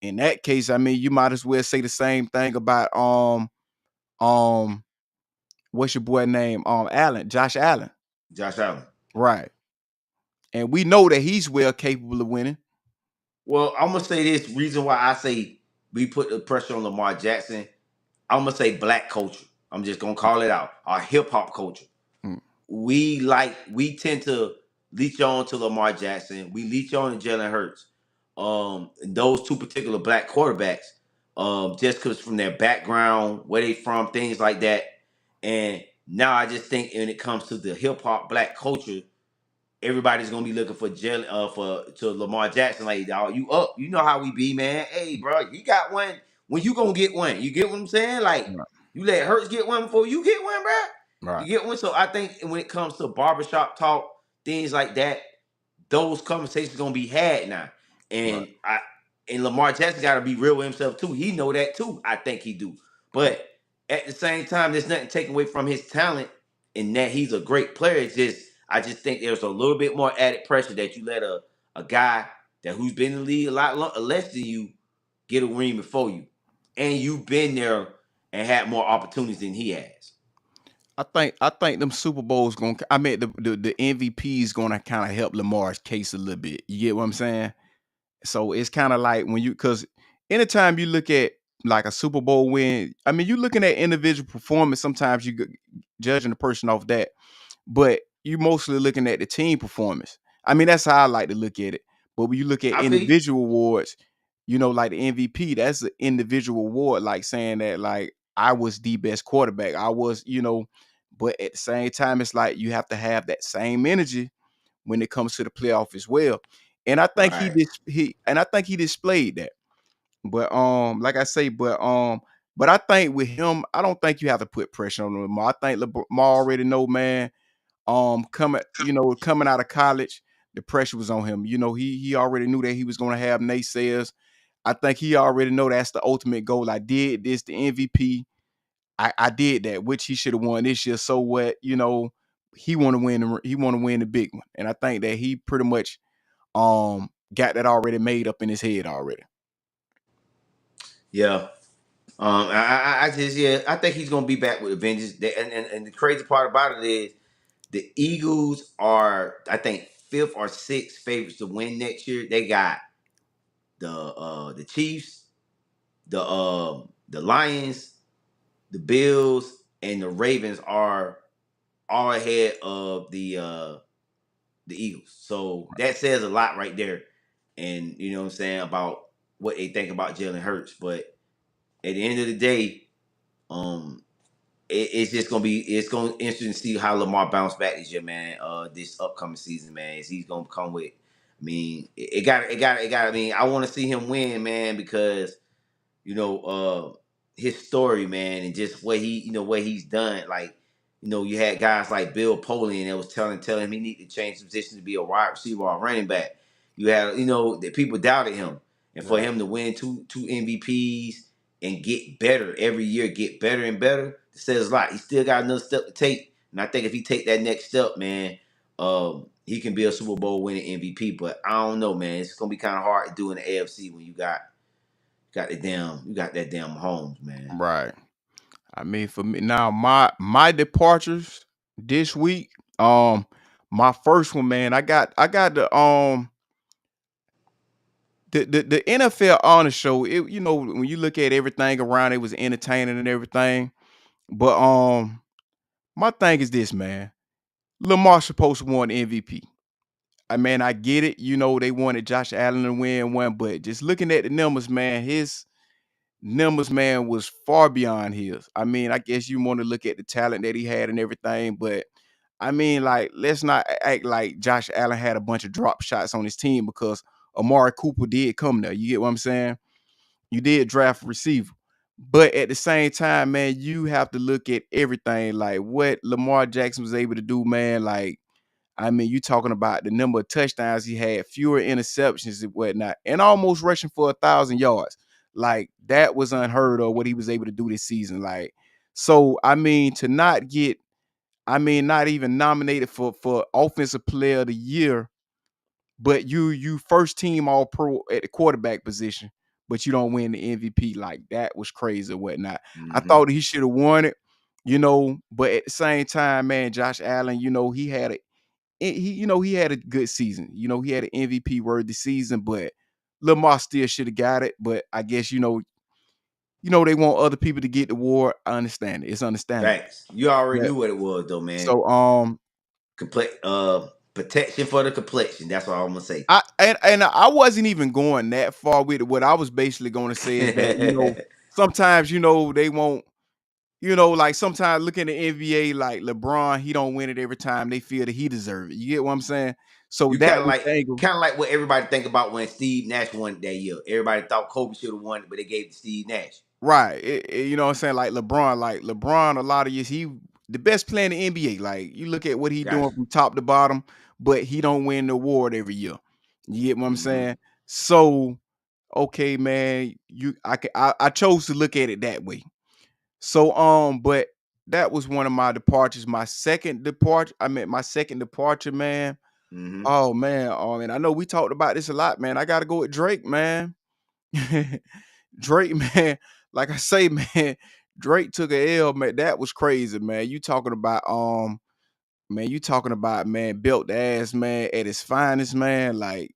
in that case, I mean, you might as well say the same thing about um what's your boy name? Allen, Josh Allen. Josh Allen. Right. And we know that he's well capable of winning. Well, I'm gonna say this reason why I say we put the pressure on Lamar Jackson. I'm gonna say black culture. I'm just gonna call it out. Our hip hop culture. Mm, We tend to leech on to Lamar Jackson. We leech on to Jalen Hurts. Those two particular black quarterbacks, just because from their background, where they from, things like that. And now I just think when it comes to the hip hop black culture, everybody's gonna be looking for Lamar Jackson. Like, dog, you up? You know how we be, man. Hey, bro, you got one. When you gonna get one? You get what I'm saying? Like, right. you let Hurts get one before you get one, bro. Right. You get one. So I think when it comes to barbershop talk, things like that, those conversations gonna be had now. Right. And Lamar Jackson got to be real with himself too. He know that too. I think he do. Right. But at the same time, there's nothing taken away from his talent and that he's a great player. It's just I just think there's a little bit more added pressure that you let a guy that who's been in the league a lot less than you get a ring before you, and you've been there and had more opportunities than he has. I think them Super Bowls gonna I mean the MVP is gonna kind of help Lamar's case a little bit. You get what I'm saying? So it's kind of like when you because anytime you look at like a Super Bowl win, I mean, you looking at individual performance. Sometimes judging the person off that, but you mostly looking at the team performance. I mean, that's how I like to look at it. But when you look at I feel individual awards, like the MVP, that's an individual award, like saying that like I was the best quarterback. I was, but at the same time, it's like you have to have that same energy when it comes to the playoff as well. And I think right. I think he displayed that. But like I say, but I think with him, I don't think you have to put pressure on Lamar. I think Lamar already know, man. Coming out of college, the pressure was on him. He already knew that he was gonna have naysayers. I think he already know that's the ultimate goal. I did this, the MVP. I did that, which he should have won this year. So what? He want to win. He want to win the big one, and I think that he pretty much got that already made up in his head already. Yeah. I just I think he's gonna be back with a vengeance. And the crazy part about it is the Eagles are I think fifth or sixth favorites to win next year. They got the Chiefs, the Lions, the Bills, and the Ravens are all ahead of the Eagles. So that says a lot right there. And you know what I'm saying about what they think about Jalen Hurts. But at the end of the day, um, it's just gonna be interesting to see how Lamar bounce back this year, man. This upcoming season, man. Is he's gonna come with? I mean, it got. I mean, I want to see him win, man, because his story, man, and just what he's done. Like, you had guys like Bill Polian that was telling him he need to change position to be a wide receiver or a running back. You had, that people doubted him, and for Right. him to win two MVPs and get better every year, get better and better, it says a lot. He still got another step to take, and I think if he take that next step, man, he can be a Super Bowl winning MVP. But I don't know, man. It's gonna be kind of hard to do in the AFC when you got that damn Holmes, man. Right. I mean, for me now, my departures this week. My first one, man. I got the NFL honor show, it when you look at everything around, it was entertaining and everything. But my thing is this, man. Lamar supposed to win MVP. I mean, I get it. They wanted Josh Allen to win one, but just looking at the numbers, man, his numbers, man, was far beyond his. I mean, I guess you want to look at the talent that he had and everything, but I mean, like, let's not act like Josh Allen had a bunch of drop shots on his team because Amari Cooper did come there. You get what I'm saying? You did draft a receiver. But at the same time, man, you have to look at everything like what Lamar Jackson was able to do, man. Like, I mean, you talking about the number of touchdowns he had, fewer interceptions and whatnot, and almost rushing for 1,000 yards. Like, that was unheard of what he was able to do this season. Like, so I mean, to not get, I mean, not even nominated for offensive player of the year, but you first team all pro at the quarterback position, but you don't win the MVP. Like, that was crazy or whatnot. I Mm-hmm. thought he should have won it, but at the same time, man, Josh Allen, he had a he had a good season. He had an MVP worthy season, but Lamar still should have got it. But I guess they want other people to get the award. I understand it. It's understandable. Facts. You already But knew what it was though, man. so Protection for the complexion. That's all I'm gonna say. and I wasn't even going that far with it. What I was basically going to say is that sometimes they won't. Like sometimes look at the NBA, like LeBron, he don't win it every time they feel that he deserves it. You get what I'm saying? So You that was the angle. kind of like what everybody think about when Steve Nash won it that year. Everybody thought Kobe should have won it, but they gave it to Steve Nash. Right. You know what I'm saying? Like LeBron, a lot of years, he the best player in the NBA. Like, you look at what he doing Gotcha. from top to bottom, but he don't win the award every year. You get what I'm Mm-hmm. saying? So, okay, man, I chose to look at it that way. So, but that was one of my departures. My second departure, man. Mm-hmm. Oh man, and I know we talked about this a lot, man. I gotta go with Drake, man. Drake, man, like I say, man, Drake took a L, man. That was crazy, man. You talking about, man, built the ass, man, at his finest, man. Like,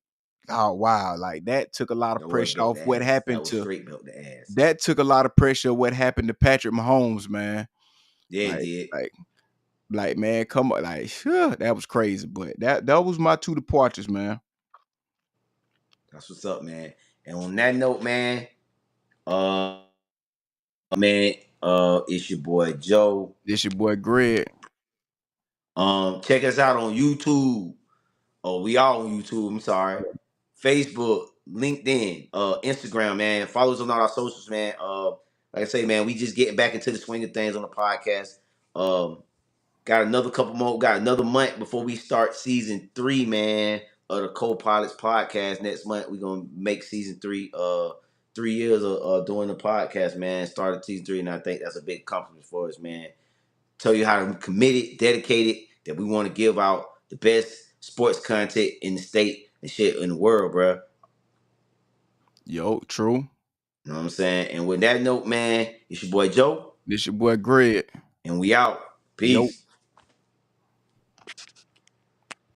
oh wow, like that took a lot of That was pressure belt off the what ass. That happened was to straight belt the ass. that took a lot of pressure what happened to Patrick Mahomes, man. Yeah, it Like, did. like, man, come on, like, sure, that was crazy. But that was my two departures, man. That's what's up, man. And on that note, uh, man, it's your boy Joe. This your boy Greg. Check us out on YouTube. Oh, we all on YouTube. I'm sorry. Facebook, LinkedIn, Instagram, man. Follow us on all our socials, man. Like I say, man, we just getting back into the swing of things on the podcast. Got another couple more, got another month before we start season 3, man, of the Co-Pilots podcast. Next month, we're gonna make season 3, 3 years of doing the podcast, man. Started season 3, and I think that's a big accomplishment for us, man. Tell you how committed, dedicated, that we want to give out the best sports content in the state and shit in the world, bro. Yo, true. You know what I'm saying? And with that note, man, it's your boy Joe, This your boy Greg. and we out. Yo. Peace.